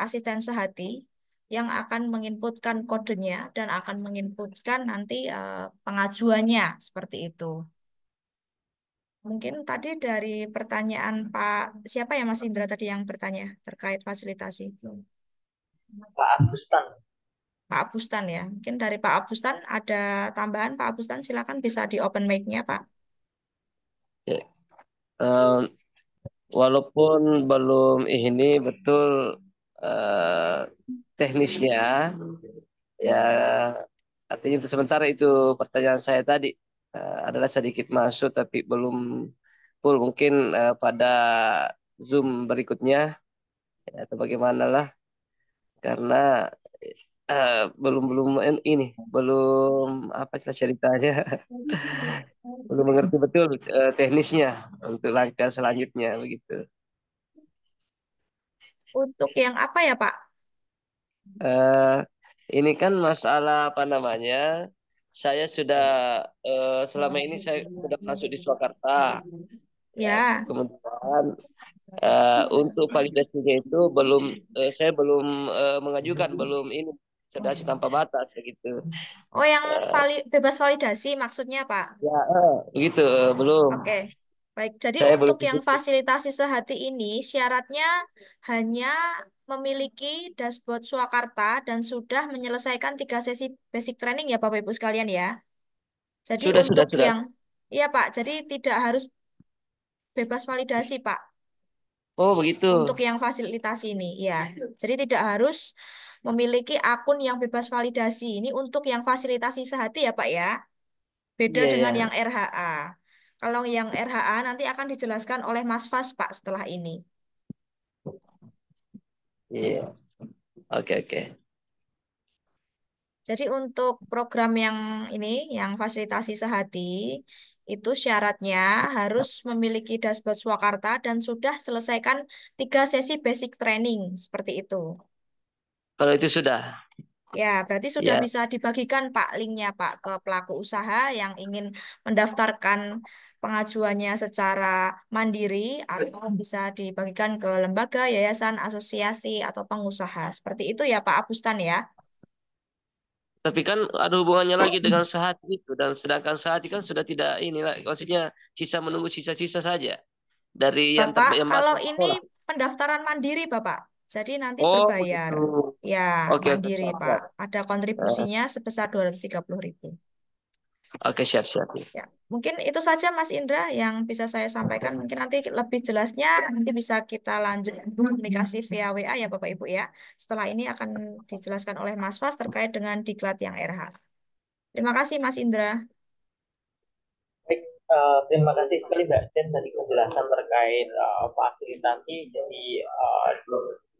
asisten sehati yang akan menginputkan kodenya dan akan menginputkan nanti pengajuannya seperti itu. Mungkin tadi dari pertanyaan Pak, siapa ya Mas Indra tadi yang bertanya terkait fasilitasi? Pak Agustan. Pak Abustan ya. Mungkin dari Pak Abustan ada tambahan Pak Abustan, silakan bisa di open mic-nya Pak. Ya. Eh, walaupun belum ini betul teknisnya, ya artinya untuk sementara itu pertanyaan saya tadi adalah sedikit masuk tapi belum full. Mungkin pada Zoom berikutnya ya, atau bagaimana lah, karena belum belum ini belum apa kita ceritanya belum mengerti betul teknisnya untuk langkah selanjutnya begitu. Untuk yang apa ya Pak? Eh, ini kan masalah apa namanya? Saya sudah selama ini saya sudah masuk di Surakarta. Ya, Ya. kemudian untuk validasinya itu belum saya belum mengajukan, belum ini sedasi tanpa batas begitu. Oh yang bebas validasi maksudnya Pak? Ya, begitu belum. Oke. Baik, jadi Saya belum untuk yang fasilitasi sehati ini syaratnya hanya memiliki dashboard Swakarta dan sudah menyelesaikan 3 sesi basic training ya Bapak Ibu sekalian ya. Jadi sudah untuk sudah. yang, iya Pak, jadi tidak harus bebas validasi Pak. Oh begitu. Untuk yang fasilitasi ini, ya. Jadi tidak harus memiliki akun yang bebas validasi. Ini untuk yang fasilitasi sehati ya Pak ya. Beda Iya dengan yang ya. RHA. Kalau yang RHA nanti akan dijelaskan oleh Mas Fas Pak setelah ini. Iya. Oke oke. Jadi untuk program yang ini, yang fasilitasi sehati, itu syaratnya harus memiliki dashboard Swakarta dan sudah selesaikan 3 sesi basic training, seperti itu. Kalau itu sudah. Ya, berarti sudah Ya. bisa dibagikan Pak linknya Pak ke pelaku usaha yang ingin mendaftarkan pengajuannya secara mandiri atau bisa dibagikan ke lembaga, yayasan, asosiasi, atau pengusaha. Seperti itu ya Pak Abustan ya. Tapi kan ada hubungannya lagi dengan sehati itu, dan sedangkan sehati kan sudah tidak ini lah. Maksudnya sisa menunggu sisa-sisa saja dari yang Bapak, yang kalau batal ini sekolah. pendaftaran mandiri Bapak, jadi nanti Oh berbayar. begitu. Ya, Oke oke mandiri siap Pak. siap. Ada Eh, kontribusinya sebesar 230.000. oke siap siap. Ya, mungkin itu saja Mas Indra yang bisa saya sampaikan. Mungkin nanti lebih jelasnya nanti bisa kita lanjut komunikasi via WA ya Bapak Ibu ya. Setelah ini akan dijelaskan oleh Mas Fas terkait dengan diklat yang RH. Terima kasih Mas Indra. Baik, terima kasih sekali Mbak Jen tadi penjelasan terkait fasilitasi. Jadi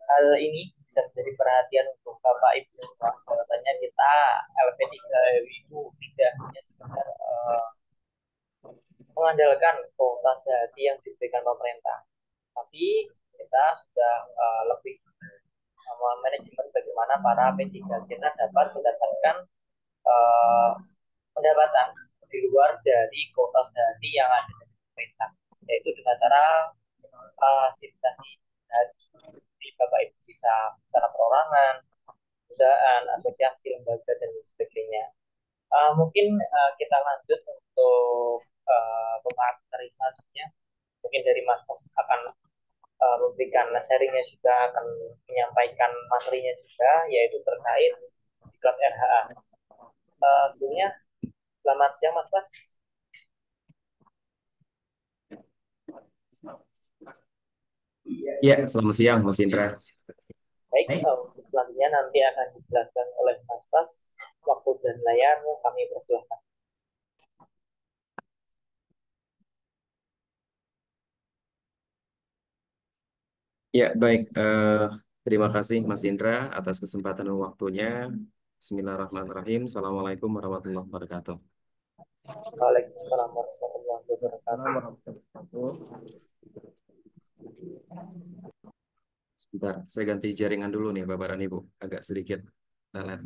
hal ini bisa menjadi perhatian untuk Bapak Ibu semua. Bahwasanya kita LP3 itu tidak hanya sekedar mengandalkan kuota sehati yang diberikan pemerintah, tapi kita sudah lebih manajemen bagaimana para P3 kita dapat mendapatkan uh, pendapatan di luar dari kuota sehari yang ada di pemerintah, yaitu dengan cara simulasi dari Bapak Ibu bisa secara perorangan, perusahaan, asosiasi, lembaga, dan sebagainya. Mungkin kita lanjut untuk pemateri selanjutnya. Mungkin dari Mas Mas akan memberikan sharingnya juga, akan menyampaikan materinya juga, yaitu terkait diklat RHA. Sebelumnya Selamat siang Mas Bas. Ya, selamat siang Mas Indra. Baik, untuk selanjutnya nanti akan dijelaskan oleh Mas Bas. Waktu dan layar kami persilahkan. Ya, baik. Terima kasih Mas Indra atas kesempatan dan waktunya. Bismillahirrahmanirrahim. Assalamualaikum warahmatullahi wabarakatuh. Waalaikumsalam warahmatullahi wabarakatuh. Sebentar, saya ganti jaringan dulu nih Bapak dan Ibu. Agak sedikit lalat.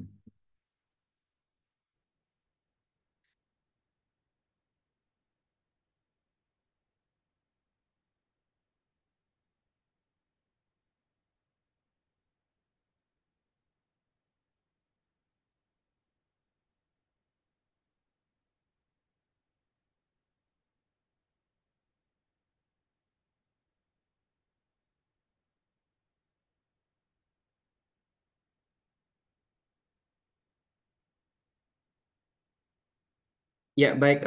Ya, baik.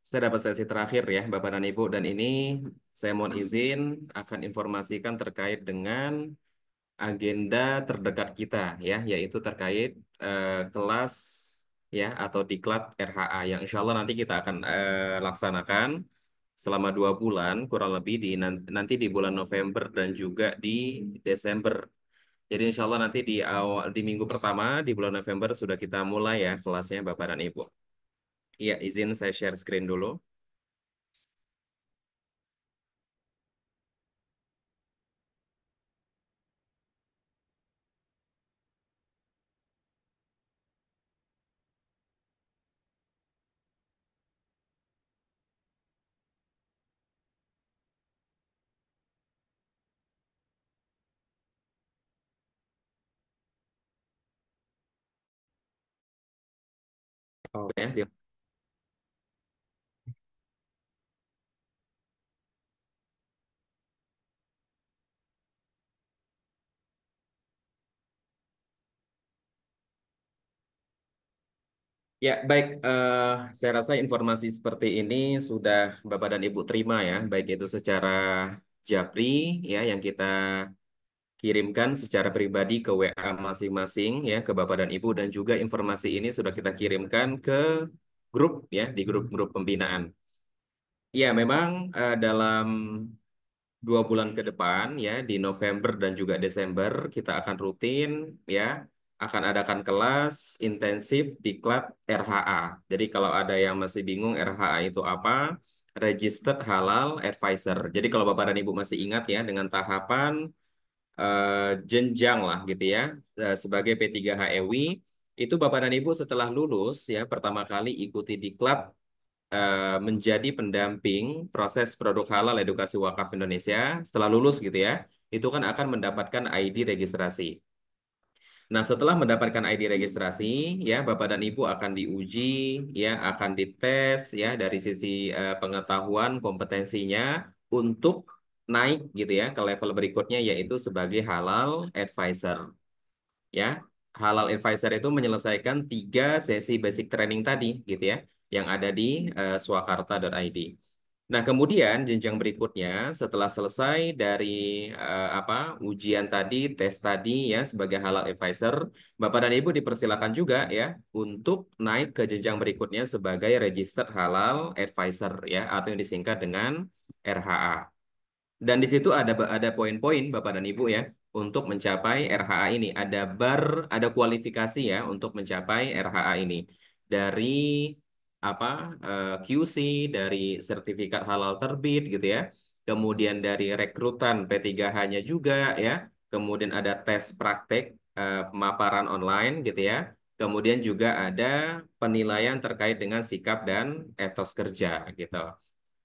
Saya dapat sesi terakhir ya, Bapak dan Ibu. Dan ini saya mohon izin akan informasikan terkait dengan agenda terdekat kita ya, yaitu terkait kelas ya atau diklat RHA yang insya Allah nanti kita akan laksanakan selama 2 bulan kurang lebih nanti di bulan November dan juga di Desember. Jadi insya Allah nanti di minggu pertama di bulan November sudah kita mulai ya kelasnya Bapak dan Ibu. Iya, izin saya share screen dulu. Oh ya, ya, baik. Saya rasa informasi seperti ini sudah Bapak dan Ibu terima ya, baik itu secara Japri ya yang kita kirimkan secara pribadi ke WA masing-masing ya ke Bapak dan Ibu dan juga informasi ini sudah kita kirimkan ke grup ya di grup-grup pembinaan. Ya, memang dalam 2 bulan ke depan ya di November dan juga Desember kita akan rutin ya akan adakan kelas intensif diklat RHA. Jadi kalau ada yang masih bingung RHA itu apa, Registered Halal Advisor. Jadi kalau Bapak dan Ibu masih ingat ya dengan tahapan jenjang lah gitu ya sebagai P3HEW itu Bapak dan Ibu setelah lulus ya pertama kali ikuti diklat menjadi pendamping proses produk halal edukasi wakaf Indonesia setelah lulus gitu ya, itu kan akan mendapatkan ID registrasi. Nah, setelah mendapatkan ID registrasi, ya Bapak dan Ibu akan diuji, ya akan dites ya dari sisi pengetahuan kompetensinya untuk naik gitu ya ke level berikutnya yaitu sebagai halal advisor. Ya, halal advisor itu menyelesaikan 3 sesi basic training tadi gitu ya yang ada di swakarta.id. Nah, kemudian jenjang berikutnya setelah selesai dari ujian tadi, tes tadi ya sebagai halal advisor, Bapak dan Ibu dipersilakan juga ya untuk naik ke jenjang berikutnya sebagai registered halal advisor ya atau yang disingkat dengan RHA. Dan di situ ada poin-poin Bapak dan Ibu ya untuk mencapai RHA ini. Ada kualifikasi ya untuk mencapai RHA ini. Dari QC, dari sertifikat halal terbit gitu ya. Kemudian dari rekrutan P3H-nya juga ya. Kemudian ada tes praktek pemaparan online gitu ya. Kemudian juga ada penilaian terkait dengan sikap dan etos kerja gitu.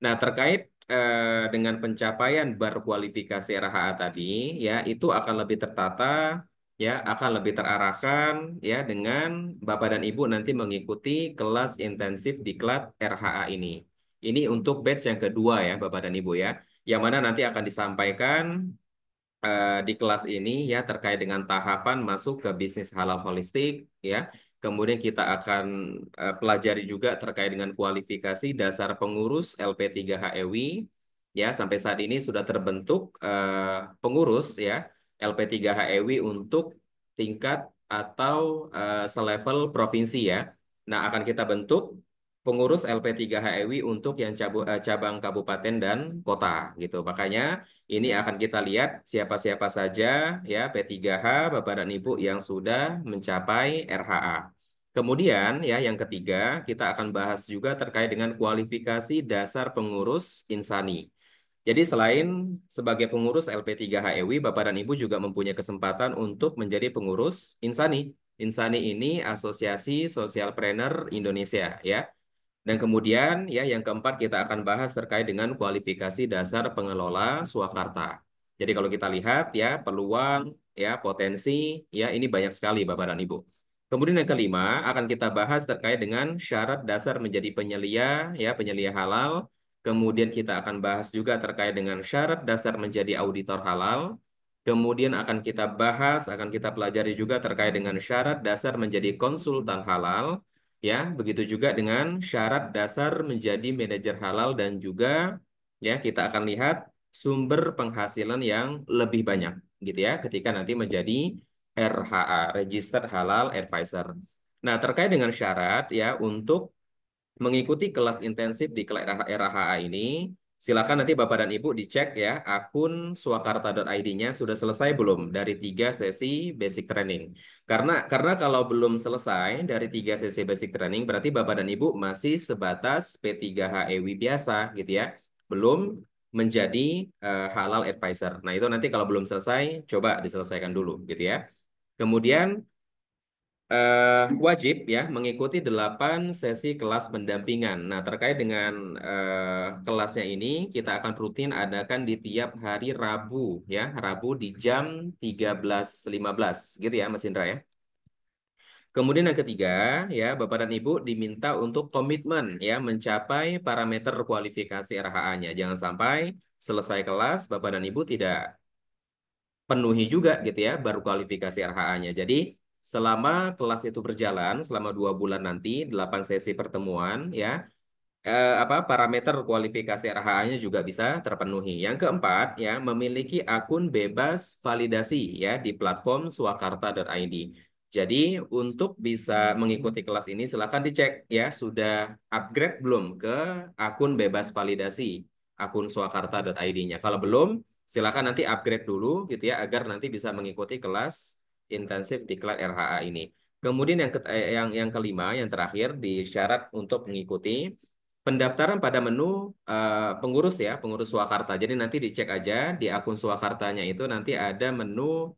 Nah, terkait dengan pencapaian berkualifikasi RHA tadi, ya itu akan lebih tertata, ya akan lebih terarahkan, ya dengan Bapak dan Ibu nanti mengikuti kelas intensif diklat RHA ini. Ini untuk batch yang kedua ya, Bapak dan Ibu ya, yang mana nanti akan disampaikan di kelas ini ya terkait dengan tahapan masuk ke bisnis halal holistik, ya Kemudian kita akan pelajari juga terkait dengan kualifikasi dasar pengurus LP3HEWI. Ya, sampai saat ini sudah terbentuk pengurus ya LP3HEWI untuk tingkat atau selevel provinsi ya. Nah, akan kita bentuk pengurus LP3HEWI untuk yang cabang kabupaten dan kota gitu. Makanya ini akan kita lihat siapa-siapa saja ya P3H Bapak dan Ibu yang sudah mencapai RHA. Kemudian ya yang ketiga kita akan bahas juga terkait dengan kualifikasi dasar pengurus insani. Jadi selain sebagai pengurus LP3HEWI, Bapak dan Ibu juga mempunyai kesempatan untuk menjadi pengurus insani. Insani ini Asosiasi Sosialpreneur Indonesia ya. Dan kemudian ya yang keempat kita akan bahas terkait dengan kualifikasi dasar pengelola swakarta. Jadi kalau kita lihat ya peluang ya potensi ya ini banyak sekali Bapak dan Ibu. Kemudian yang kelima akan kita bahas terkait dengan syarat dasar menjadi penyelia ya penyelia halal. Kemudian kita akan bahas juga terkait dengan syarat dasar menjadi auditor halal. Kemudian akan kita bahas, akan kita pelajari juga terkait dengan syarat dasar menjadi konsultan halal. Ya, begitu juga dengan syarat dasar menjadi manajer halal dan juga ya kita akan lihat sumber penghasilan yang lebih banyak gitu ya ketika nanti menjadi RHA, Registered Halal Advisor. Nah, terkait dengan syarat ya untuk mengikuti kelas intensif di kelas RHA ini, silakan nanti Bapak dan Ibu dicek ya akun swakarta.id-nya sudah selesai belum dari 3 sesi basic training. Karena kalau belum selesai dari 3 sesi basic training berarti Bapak dan Ibu masih sebatas P3HEWI biasa gitu ya. Belum menjadi halal advisor. Nah, itu nanti kalau belum selesai coba diselesaikan dulu gitu ya. Kemudian wajib ya mengikuti 8 sesi kelas pendampingan. Nah, terkait dengan kelasnya ini kita akan rutin adakan di tiap hari Rabu ya, Rabu di jam 13.15 gitu ya Mas Indra ya. Kemudian yang ketiga ya Bapak dan Ibu diminta untuk komitmen ya mencapai parameter kualifikasi RHA-nya. Jangan sampai selesai kelas Bapak dan Ibu tidak penuhi juga gitu ya baru kualifikasi RHA-nya. Jadi selama kelas itu berjalan selama 2 bulan nanti 8 sesi pertemuan ya parameter kualifikasi RHA-nya juga bisa terpenuhi. Yang keempat ya memiliki akun bebas validasi ya di platform swakarta.id. Jadi untuk bisa mengikuti kelas ini silakan dicek ya sudah upgrade belum ke akun bebas validasi akun swakarta.id-nya. Kalau belum silakan nanti upgrade dulu gitu ya agar nanti bisa mengikuti kelas intensif diklat RHA ini. Kemudian yang kelima, yang terakhir di syarat untuk mengikuti pendaftaran pada menu pengurus ya, pengurus Swakarta. Jadi nanti dicek aja di akun Swakartanya itu nanti ada menu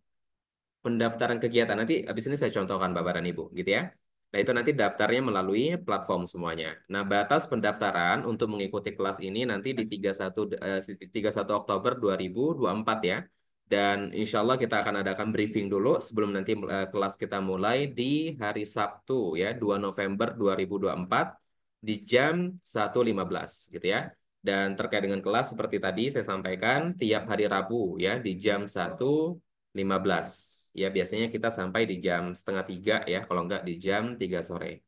pendaftaran kegiatan. Nanti habis ini saya contohkan Bapak dan Ibu gitu ya. Nah, itu nanti daftarnya melalui platform semuanya. Nah, batas pendaftaran untuk mengikuti kelas ini nanti di 31 Oktober 2024 ya. Dan insya Allah kita akan adakan briefing dulu sebelum nanti kelas kita mulai di hari Sabtu ya, 2 November 2024 di jam 1.15 gitu ya. Dan terkait dengan kelas seperti tadi saya sampaikan tiap hari Rabu ya di jam 1.15. Ya, biasanya kita sampai di jam 2:30 ya, kalau enggak di jam 3 sore.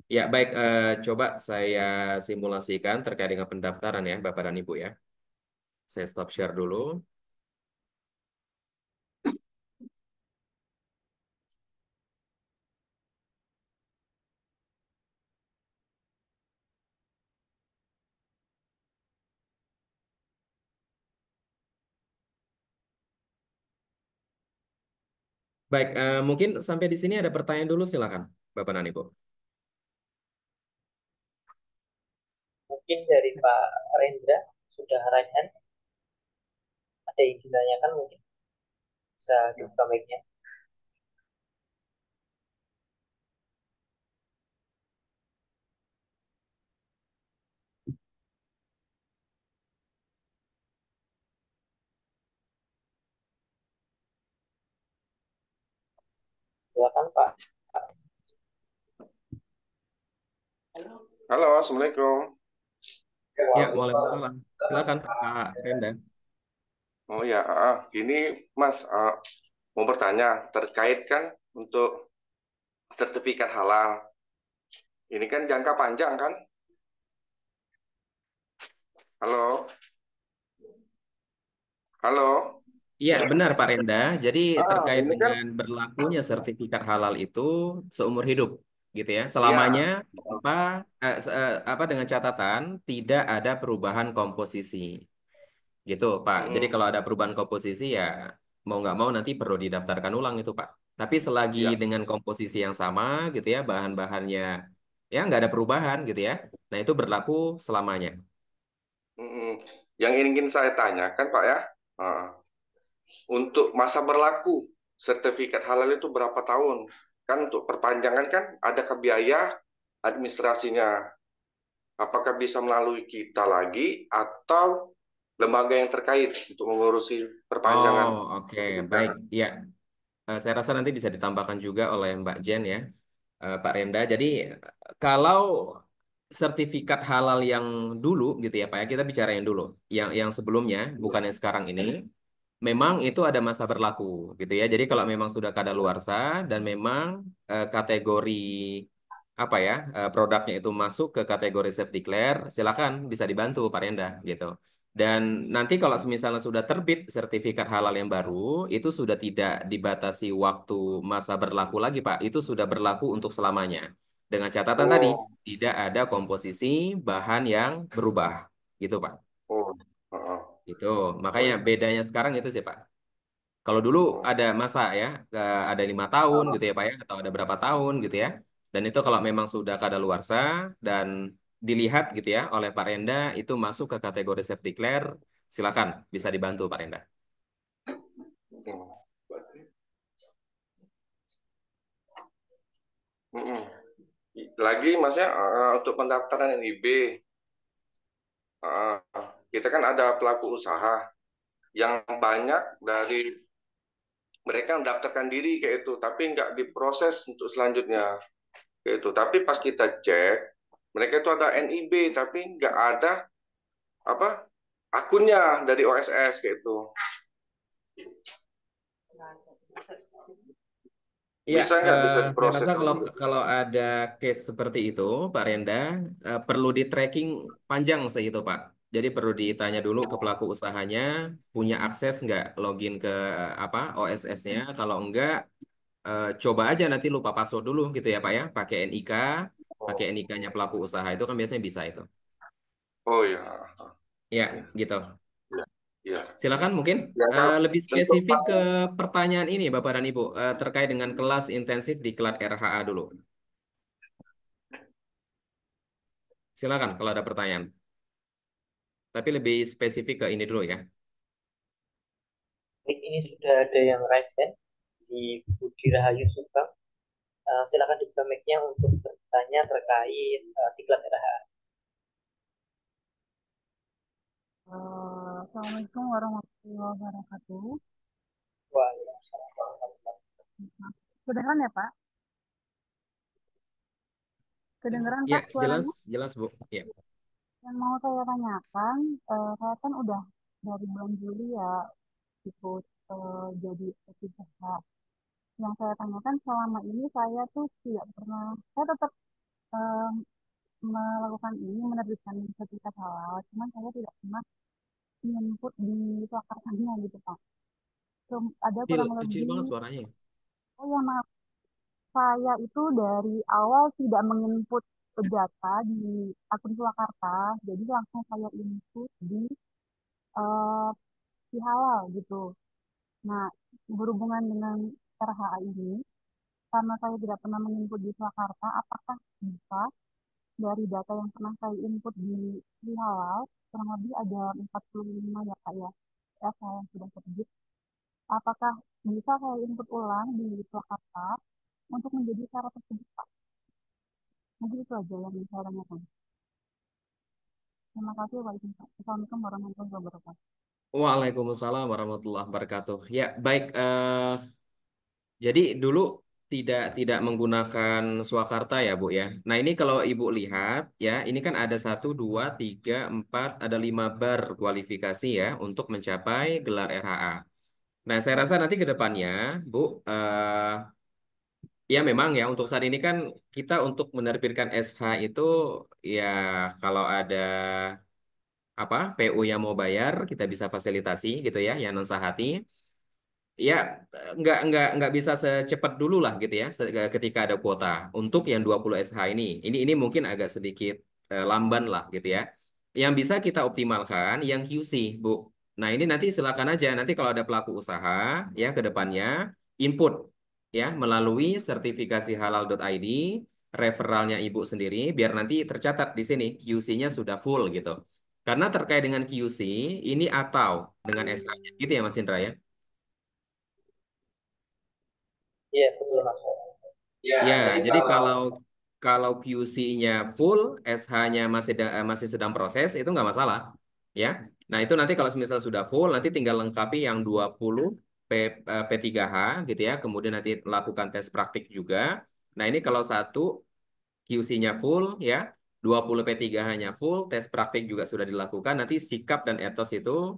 Ya, baik, coba saya simulasikan terkait dengan pendaftaran ya, Bapak dan Ibu ya. Saya stop share dulu. Baik, mungkin sampai di sini ada pertanyaan dulu, silakan, Bapak dan Ibu. Mungkin dari Pak Rendra sudah raise hand. Ada yang ditanyakan mungkin bisa dibuka mic-nya. Silakan Pak. Halo, Assalamualaikum. Ya, waalaikumsalam. Silakan Pak Renda. Oh ya, gini Mas, mau bertanya terkait kan untuk sertifikat halal. Ini kan jangka panjang kan? Halo? Halo? Iya, benar Pak Renda. Jadi terkait Ini kan dengan berlakunya sertifikat halal itu seumur hidup, gitu ya. ya. Selamanya apa apa dengan catatan tidak ada perubahan komposisi, gitu Pak. Jadi kalau ada perubahan komposisi ya mau nggak mau nanti perlu didaftarkan ulang itu Pak. Tapi selagi Ya. dengan komposisi yang sama, gitu ya, bahan-bahannya ya nggak ada perubahan, gitu ya. Nah itu berlaku selamanya. Yang ingin saya tanyakan Pak ya, untuk masa berlaku sertifikat halal itu berapa tahun? Kan untuk perpanjangan kan ada biaya administrasinya. Apakah bisa melalui kita lagi atau lembaga yang terkait untuk mengurusi perpanjangan Oh, oke, sertifikat? baik. Ya, saya rasa nanti bisa ditambahkan juga oleh Mbak Jen ya, Pak Renda. Jadi kalau sertifikat halal yang dulu gitu ya Pak ya, kita bicara yang dulu, yang sebelumnya, bukan yang sekarang ini, memang itu ada masa berlaku gitu ya. Jadi kalau memang sudah kadaluarsa dan memang kategori apa ya produknya itu masuk ke kategori safe declare, silakan bisa dibantu Pak Renda gitu. Dan nanti kalau misalnya sudah terbit sertifikat halal yang baru, itu sudah tidak dibatasi waktu masa berlaku lagi Pak. Itu sudah berlaku untuk selamanya. Dengan catatan tadi Oh, tidak ada komposisi bahan yang berubah gitu Pak. oh, oh, Itu oh, makanya ya. bedanya sekarang itu sih Pak. Kalau dulu Oh, ada masa ya, ada 5 tahun gitu ya Pak ya, atau ada berapa tahun gitu ya. Dan itu kalau memang sudah kadaluarsa dan dilihat gitu ya oleh Pak Renda itu masuk ke kategori safe declare, silakan bisa dibantu Pak Renda. Lagi maksudnya untuk pendaftaran NIB, kita kan ada pelaku usaha yang banyak dari mereka mendaftarkan diri kayak itu, tapi nggak diproses untuk selanjutnya kayak itu. Tapi pas kita cek, mereka itu ada NIB, tapi nggak ada apa akunnya dari OSS kayak itu. Iya, Bisa nggak bisa saya diproses rasa kalau lagi? kalau ada case seperti itu, Pak Renda, perlu di tracking panjang sih itu, Pak. Jadi perlu ditanya dulu ke pelaku usahanya, punya akses nggak login ke apa OSS-nya. Kalau enggak, coba aja nanti lupa password dulu gitu ya, Pak ya. Pakai NIK-nya pelaku usaha itu kan biasanya bisa itu. Oh ya, Ya, gitu. ya. Silakan mungkin Ya, kalau lebih untuk spesifik ke pertanyaan ini, Bapak dan Ibu, terkait dengan kelas intensif di Klat RHA dulu. Silakan kalau ada pertanyaan. Tapi lebih spesifik ke ini dulu ya. Ini sudah ada yang raise hand di Budi Rahayu Subang. Silakan dibuka mic-nya untuk bertanya terkait diklat RHA. Assalamualaikum warahmatullahi wabarakatuh. Waalaikumsalam warahmatullahi wabarakatuh. Kedengeran ya Pak? Kedengeran Ya, Pak suaranya? jelas Bu. Ya. Yang mau saya tanyakan, saya kan udah dari bulan Juli ya ikut jadi P3H. Yang saya tanyakan selama ini saya tuh tidak pernah, saya tetap eh, melakukan ini, menerbitkan sertifikat halal, cuman saya tidak pernah input di Swakartanya gitu Pak. Ada kurang Kecil banget lebih, suaranya. oh ya maaf, saya itu dari awal tidak menginput data di akun Surakarta, jadi langsung saya input di eh, di halal gitu. Nah, berhubungan dengan RHA ini, karena saya tidak pernah menginput di Surakarta, apakah bisa dari data yang pernah saya input di halal, kurang lebih ada 45 ya Kak ya, saya yang sudah terbit, apakah bisa saya input ulang di Surakarta untuk menjadi syarat tersebut Pak? Mungkin itu aja yang bisa saya tanyakan. Terima kasih. Assalamualaikum warahmatullahi wabarakatuh. Waalaikumsalam warahmatullahi wabarakatuh. Ya, baik. Jadi dulu tidak menggunakan Swakarta ya, Bu ya. Nah, ini kalau Ibu lihat ya, ini kan ada 1, 2, 3, 4, ada 5 bar kualifikasi ya untuk mencapai gelar RHA. Nah, saya rasa nanti ke depannya, Bu, ya memang ya untuk saat ini kan kita untuk menerbitkan SH itu ya kalau ada apa PU yang mau bayar kita bisa fasilitasi gitu ya yang non sahati. Ya, nggak bisa secepat dulu lah gitu ya ketika ada kuota untuk yang 20 SH ini. Ini mungkin agak sedikit lamban lah gitu ya. Yang bisa kita optimalkan yang QC, Bu. Nah, ini nanti silakan aja nanti kalau ada pelaku usaha ya ke depannya input ya melalui sertifikasi halal.id referralnya Ibu sendiri biar nanti tercatat di sini QC-nya sudah full gitu. Karena terkait dengan QC ini atau dengan SH gitu ya Mas Indra ya. Iya, betul Mas Bas. Ya, jadi kalau QC-nya full, SH-nya masih sedang proses, itu nggak masalah. Ya. Nah, itu nanti kalau misal sudah full, nanti tinggal lengkapi yang 20 P3H gitu ya. Kemudian nanti lakukan tes praktik juga. Nah, ini kalau satu QC-nya full ya, 20 P3H-nya full, tes praktik juga sudah dilakukan, nanti sikap dan etos itu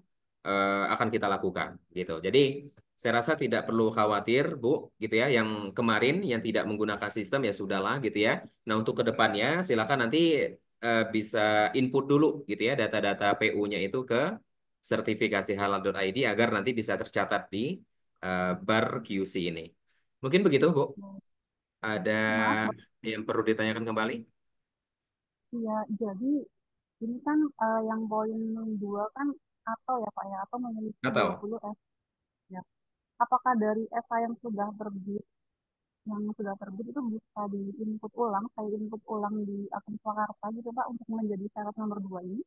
akan kita lakukan gitu. Jadi saya rasa tidak perlu khawatir, Bu, gitu ya. Yang kemarin yang tidak menggunakan sistem ya sudahlah gitu ya. Nah, untuk kedepannya silakan nanti bisa input dulu gitu ya data-data PU-nya itu ke sertifikasi halal.id agar nanti bisa tercatat di bar QC ini. Mungkin begitu, Bu. Ada Maaf, yang perlu ditanyakan kembali? ya jadi ini kan yang poin 2 kan atau ya Pak ya, atau memiliki Atau 20 S. Ya. Apakah dari SA yang sudah terbit itu bisa diinput ulang, saya input ulang di akun Swakarta gitu Pak untuk menjadi syarat nomor 2 ini?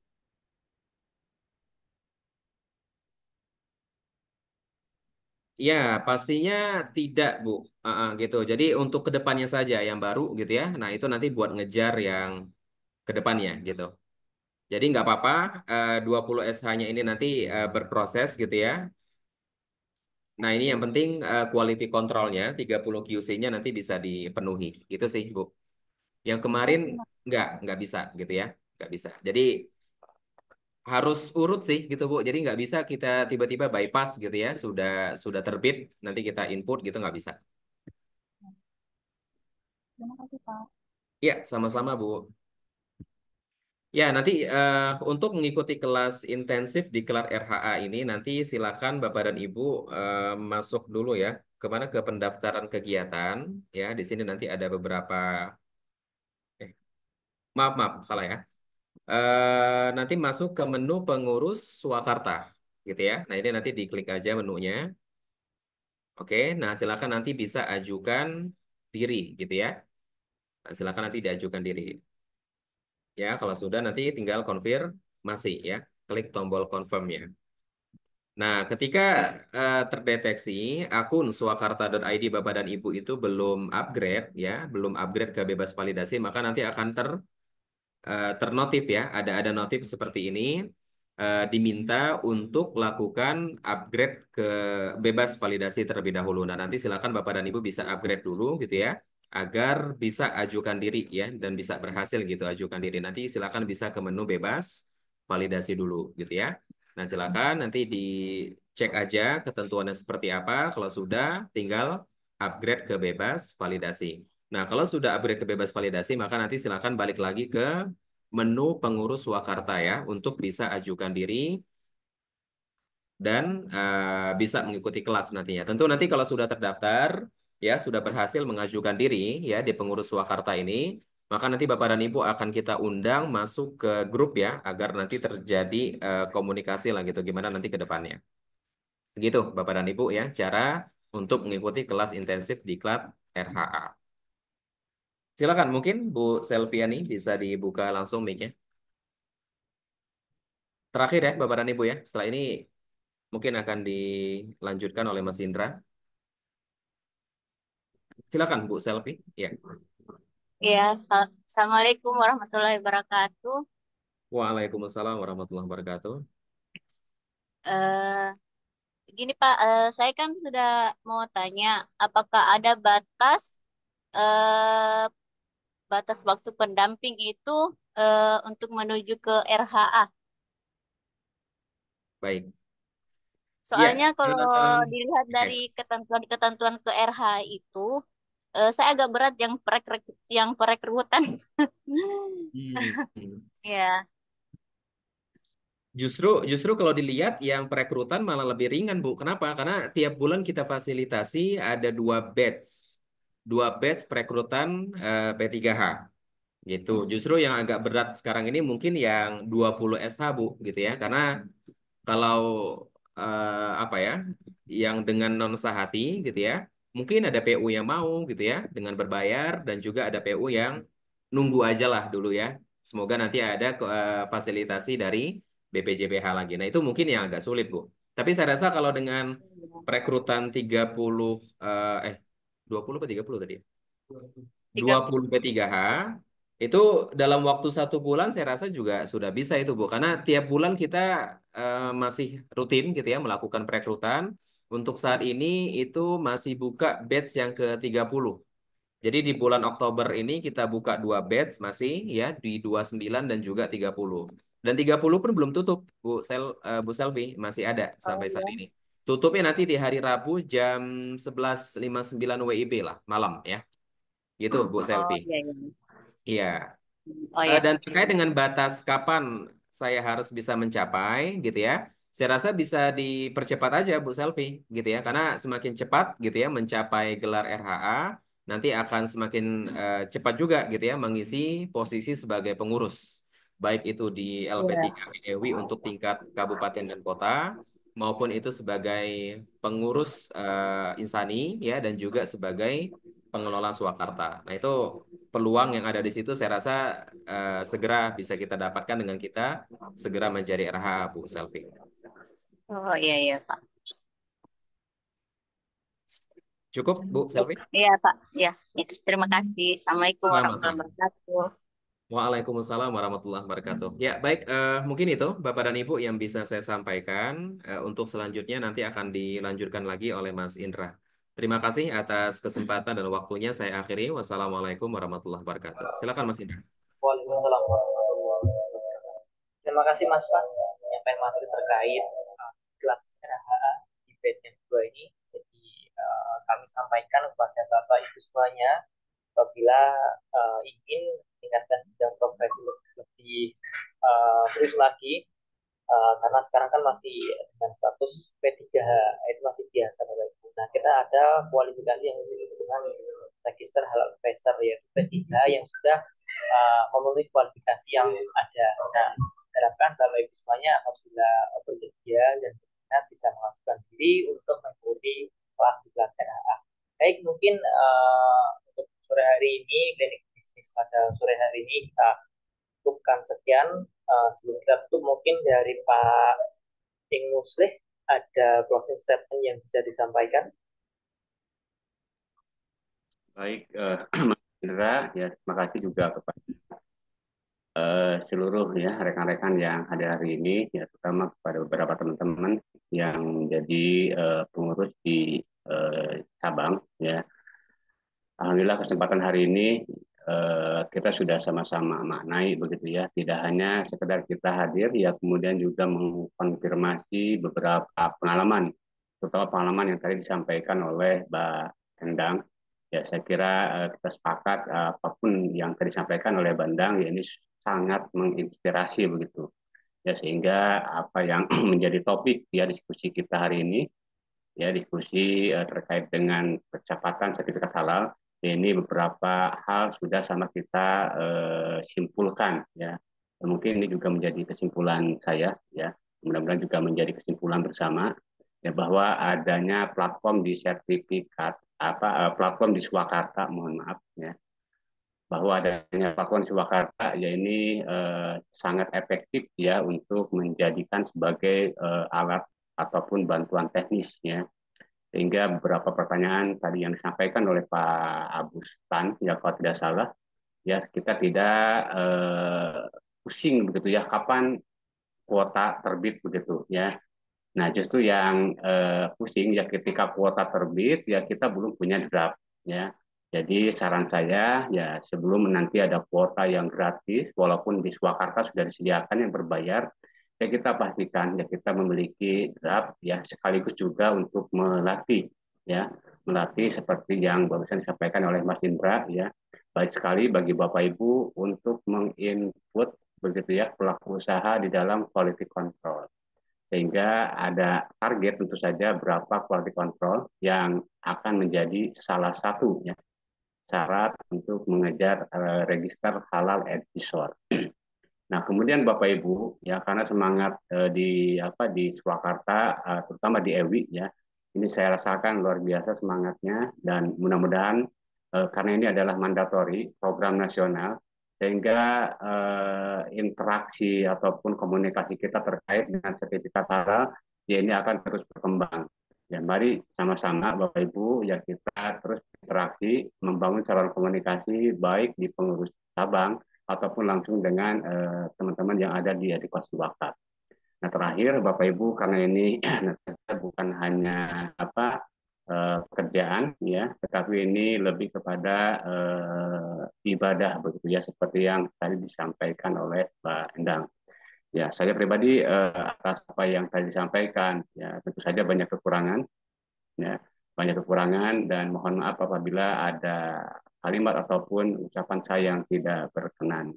ya, pastinya tidak, Bu. Gitu. Jadi untuk kedepannya saja yang baru gitu ya. Nah, itu nanti buat ngejar yang kedepannya gitu. Jadi nggak apa-apa 20 SH-nya ini nanti berproses gitu ya. Nah, ini yang penting quality controlnya 30 QC-nya nanti bisa dipenuhi. Gitu sih, Bu. Yang kemarin Oke, Mas. nggak bisa gitu ya. Nggak bisa. Jadi harus urut sih gitu Bu. Jadi nggak bisa kita tiba-tiba bypass gitu ya. Sudah terbit nanti kita input gitu nggak bisa. Terima kasih Pak. Ya, sama-sama Bu. Ya, nanti untuk mengikuti kelas intensif di kelas RHA ini, nanti silakan Bapak dan Ibu masuk dulu ya. Kemana ke pendaftaran kegiatan. Ya, di sini nanti ada beberapa. Eh, maaf, salah ya. Nanti masuk ke menu pengurus Swakarta, gitu ya. Nah, ini nanti diklik aja menunya. Oke, nah silakan nanti bisa ajukan diri, gitu ya. Nah, silakan nanti diajukan diri. Ya, kalau sudah nanti tinggal konfirmasi ya. Klik tombol confirm-nya. Nah, ketika terdeteksi akun swakarta.id Bapak dan Ibu itu belum upgrade ya, belum upgrade ke bebas validasi, maka nanti akan ternotif ya, ada notif seperti ini, diminta untuk lakukan upgrade ke bebas validasi terlebih dahulu. Nah, nanti silakan Bapak dan Ibu bisa upgrade dulu gitu ya, agar bisa ajukan diri ya, dan bisa berhasil gitu ajukan diri. Nanti silakan bisa ke menu bebas validasi dulu gitu ya. Nah, silakan nanti dicek aja ketentuannya seperti apa. Kalau sudah, tinggal upgrade ke bebas validasi. Nah, kalau sudah upgrade ke bebas validasi, maka nanti silakan balik lagi ke menu pengurus Swakarta ya, untuk bisa ajukan diri dan bisa mengikuti kelas nantinya. Tentu nanti kalau sudah terdaftar, ya sudah berhasil mengajukan diri ya di pengurus Swakarta ini, maka nanti Bapak dan Ibu akan kita undang masuk ke grup ya, agar nanti terjadi komunikasi lah gitu, gimana nanti ke depannya. Begitu Bapak dan Ibu ya, cara untuk mengikuti kelas intensif di klub RHA. Silakan mungkin Bu Selviani bisa dibuka langsung mic-nya. Terakhir ya Bapak dan Ibu ya. Setelah ini mungkin akan dilanjutkan oleh Mas Indra. Silakan Bu Selvi. Ya. Ya, Assalamualaikum warahmatullahi wabarakatuh. Waalaikumsalam warahmatullahi wabarakatuh. Eh, Gini Pak, saya kan sudah mau tanya, apakah ada eh, batas waktu pendamping itu untuk menuju ke RHA? Baik. Soalnya Ya. kalau dilihat Oke. dari ketentuan-ketentuan ke RHA itu, saya agak berat yang perekrutan. Hmm. Ya, Justru kalau dilihat yang perekrutan malah lebih ringan, Bu. Kenapa? Karena tiap bulan kita fasilitasi ada 2 batch perekrutan P3H gitu. Justru yang agak berat sekarang ini mungkin yang 20 SH, Bu, gitu ya. Karena kalau apa ya, yang dengan non sahati gitu ya, mungkin ada PU yang mau gitu ya dengan berbayar dan juga ada PU yang nunggu aja lah dulu ya. Semoga nanti ada fasilitasi dari BPJPH lagi. Nah, itu mungkin yang agak sulit, Bu. Tapi saya rasa kalau dengan perekrutan 30 eh 20 atau 30 tadi, ya? 3. 20 P3H itu dalam waktu 1 bulan saya rasa juga sudah bisa itu, Bu. Karena tiap bulan kita masih rutin gitu ya melakukan perekrutan. Untuk saat ini itu masih buka batch yang ke-30. Jadi di bulan Oktober ini kita buka 2 batch masih ya di 29 dan juga 30. Dan 30 pun belum tutup, Bu Selvi, masih ada Oh sampai saat ya. ini. Tutupnya nanti di hari Rabu jam 11.59 WIB lah, malam ya. Gitu, Bu Oh Selvi. iya, iya. Iya. Oh ya. Dan terkait dengan batas kapan saya harus bisa mencapai gitu ya, saya rasa bisa dipercepat aja Bu Selvi gitu ya, karena semakin cepat gitu ya mencapai gelar RHA, nanti akan semakin cepat juga gitu ya mengisi posisi sebagai pengurus, baik itu di Iya. LP3 EWI untuk tingkat kabupaten dan kota, maupun itu sebagai pengurus insani ya dan juga sebagai pengelola Swakarta. Nah itu peluang yang ada di situ saya rasa segera bisa kita dapatkan dengan kita segera menjadi RH Bu Selvi. Oh iya, iya Pak. Cukup Bu Selvi? Iya Pak. Ya, itu terima kasih. Assalamualaikum warahmatullahi Sama-sama. wabarakatuh. Waalaikumsalam warahmatullahi wabarakatuh. Ya baik, mungkin itu Bapak dan Ibu yang bisa saya sampaikan. Untuk selanjutnya nanti akan dilanjutkan lagi oleh Mas Indra. Terima kasih atas kesempatan dan waktunya. Saya akhiri. Wassalamualaikum warahmatullahi wabarakatuh. Silakan Mas Indra. Waalaikumsalam warahmatullahi wabarakatuh. Terima kasih Mas Pas menyampaikan materi terkait kelas RHA di batch yang kedua ini. Jadi kami sampaikan kepada Bapak Ibu semuanya apabila ingin meningkatkan jenjang profesi lebih serius lagi, karena sekarang kan masih dengan status P3H itu masih biasa Bapak Ibu. Nah, kita ada kualifikasi yang disebut dengan register halal advisor yaitu P3 yang sudah memenuhi kualifikasi yang ada. Nah, harapkan Bapak Ibu semuanya apabila bersedia dan berminat bisa mengajukan diri untuk mengikuti kelas di RHA. Baik, mungkin untuk sore hari ini klinik bisnis pada sore hari ini kita cukupkan sekian. Sebelum kita tutup mungkin dari Pak Ing Muslih ada closing statement yang bisa disampaikan. Baik, Mas Indra, ya terima kasih juga kepada seluruh ya rekan-rekan yang hadir hari ini, ya terutama kepada beberapa teman-teman yang menjadi pengurus di cabang. Ya, alhamdulillah kesempatan hari ini kita sudah sama-sama maknai begitu ya, tidak hanya sekedar kita hadir, ya kemudian juga mengkonfirmasi beberapa pengalaman, terutama pengalaman yang tadi disampaikan oleh Mbak Endang. Ya, saya kira kita sepakat apapun yang tadi disampaikan oleh Bandang ya ini sangat menginspirasi begitu. Ya sehingga apa yang menjadi topik ya diskusi kita hari ini ya diskusi terkait dengan percepatan sertifikat halal ya, ini beberapa hal sudah sama kita simpulkan ya. Mungkin ini juga menjadi kesimpulan saya ya. Mudah-mudahan juga menjadi kesimpulan bersama ya bahwa adanya platform di sertifikat platform di Swakarta, mohon maaf ya, bahwa adanya platform di Swakarta ya ini sangat efektif ya untuk menjadikan sebagai alat ataupun bantuan teknis ya, sehingga beberapa pertanyaan tadi yang disampaikan oleh Pak Abustan ya kalau tidak salah ya kita tidak pusing begitu ya kapan kuota terbit begitu ya. Nah, justru yang pusing ya ketika kuota terbit ya kita belum punya draft ya. Jadi saran saya ya sebelum nanti ada kuota yang gratis walaupun di Swakarta sudah disediakan yang berbayar ya kita pastikan ya kita memiliki draft ya sekaligus juga untuk melatih ya melatih seperti yang barusan disampaikan oleh Mas Indra ya. Baik sekali bagi Bapak Ibu untuk menginput begitu ya pelaku usaha di dalam quality control. Sehingga ada target tentu saja berapa quality control yang akan menjadi salah satu ya syarat untuk mengejar register halal advisor. Nah, kemudian Bapak Ibu ya karena semangat di Surakarta terutama di EWI ya. Ini saya rasakan luar biasa semangatnya dan mudah-mudahan karena ini adalah mandatori program nasional sehingga interaksi ataupun komunikasi kita terkait dengan sertifikat halal ya ini akan terus berkembang. Ya, mari sama-sama Bapak Ibu ya kita terus interaksi membangun saluran komunikasi baik di pengurus cabang ataupun langsung dengan teman-teman yang ada di edukasi wakaf. Nah terakhir Bapak Ibu karena ini bukan hanya pekerjaan ya, tetapi ini lebih kepada ibadah begitu ya seperti yang tadi disampaikan oleh Pak Endang. Ya saya pribadi atas apa yang tadi disampaikan ya tentu saja banyak kekurangan ya banyak kekurangan dan mohon maaf apabila ada kalimat ataupun ucapan saya yang tidak berkenan.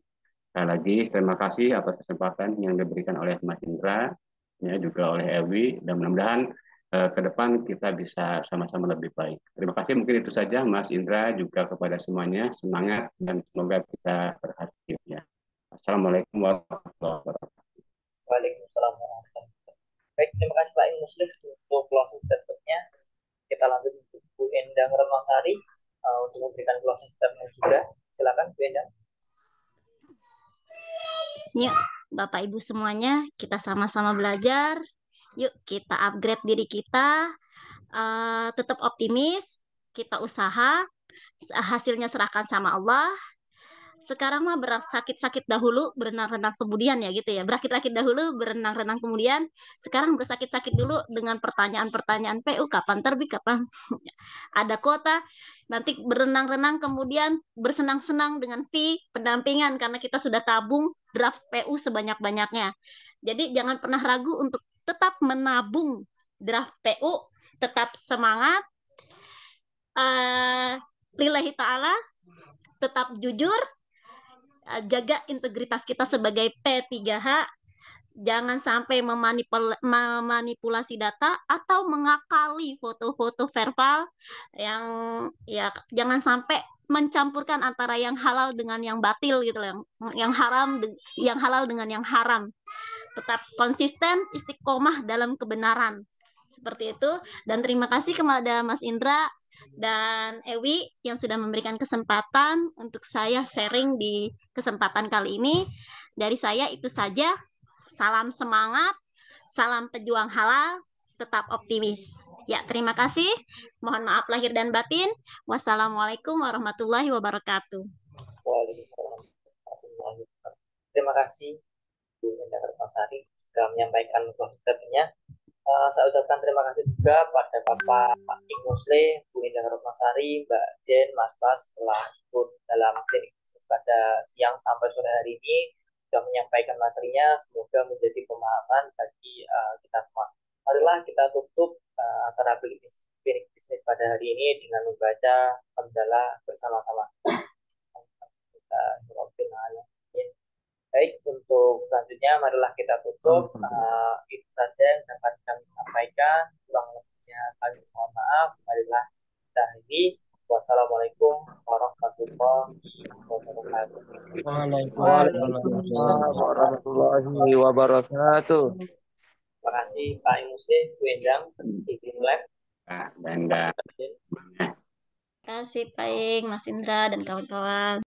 Sekali lagi terima kasih atas kesempatan yang diberikan oleh Mas Indra ya juga oleh Ewi dan mudah-mudahan ke depan kita bisa sama-sama lebih baik. Terima kasih mungkin itu saja Mas Indra juga kepada semuanya semangat dan semoga kita berhasil ya. Assalamualaikum warahmatullahi wabarakatuh. Waalaikumsalam warahmatullahi wabarakatuh. Baik, terima kasih Pak Muslim untuk closing statement-nya. Kita lanjut untuk Bu Endang Retnosari untuk memberikan closing statement juga. Silakan Bu Endang. Yuk, Bapak Ibu semuanya, kita sama-sama belajar. Yuk, kita upgrade diri kita. Tetap optimis, kita usaha, hasilnya serahkan sama Allah. Sekarang mah bersakit-sakit dahulu, berenang-renang kemudian ya gitu ya. Berakit-rakit dahulu, berenang-renang kemudian. Sekarang bersakit-sakit dulu dengan pertanyaan-pertanyaan PU, kapan terbit, kapan ada kuota. Nanti berenang-renang kemudian bersenang-senang dengan fee pendampingan karena kita sudah tabung draft PU sebanyak-banyaknya. Jadi jangan pernah ragu untuk tetap menabung draft PU, tetap semangat. Lillahi ta'ala, tetap jujur, jaga integritas kita sebagai P3H, jangan sampai memanipulasi data atau mengakali foto-foto verbal yang ya jangan sampai mencampurkan antara yang halal dengan yang batil gitu loh, yang halal dengan yang haram. Tetap konsisten, istiqomah dalam kebenaran. Seperti itu dan terima kasih kepada Mas Indra dan Ewi yang sudah memberikan kesempatan untuk saya sharing di kesempatan kali ini. Dari saya itu saja. Salam semangat, salam pejuang halal, tetap optimis. Ya, terima kasih. Mohon maaf lahir dan batin. Wassalamualaikum warahmatullahi wabarakatuh. Waalaikumsalam warahmatullahi wabarakatuh. Terima kasih Bu Endang Retnosari sudah menyampaikan closing statement-nya. Saya ucapkan terima kasih juga pada Bapak Muslim, Bu Endang Retnosari, Mbak Jen, Mas Bas telah ikut dalam klinik bisnis pada siang sampai sore hari ini sudah menyampaikan materinya. Semoga menjadi pemahaman bagi kita semua. Marilah kita tutup acara klinik bisnis pada hari ini dengan membaca hamdalah bersama-sama. Baik, untuk selanjutnya marilah kita tutup. Itu saja yang dapat kami sampaikan. Kurang lebihnya kami mohon maaf. Marilah kita akhiri. Wassalamualaikum warahmatullahi wabarakatuh. Waalaikumsalam warahmatullahi wabarakatuh. Terima kasih Pak Muslim, Bu Endang, izin live. Dan Terima kasih Pak Mas Indra dan kawan-kawan.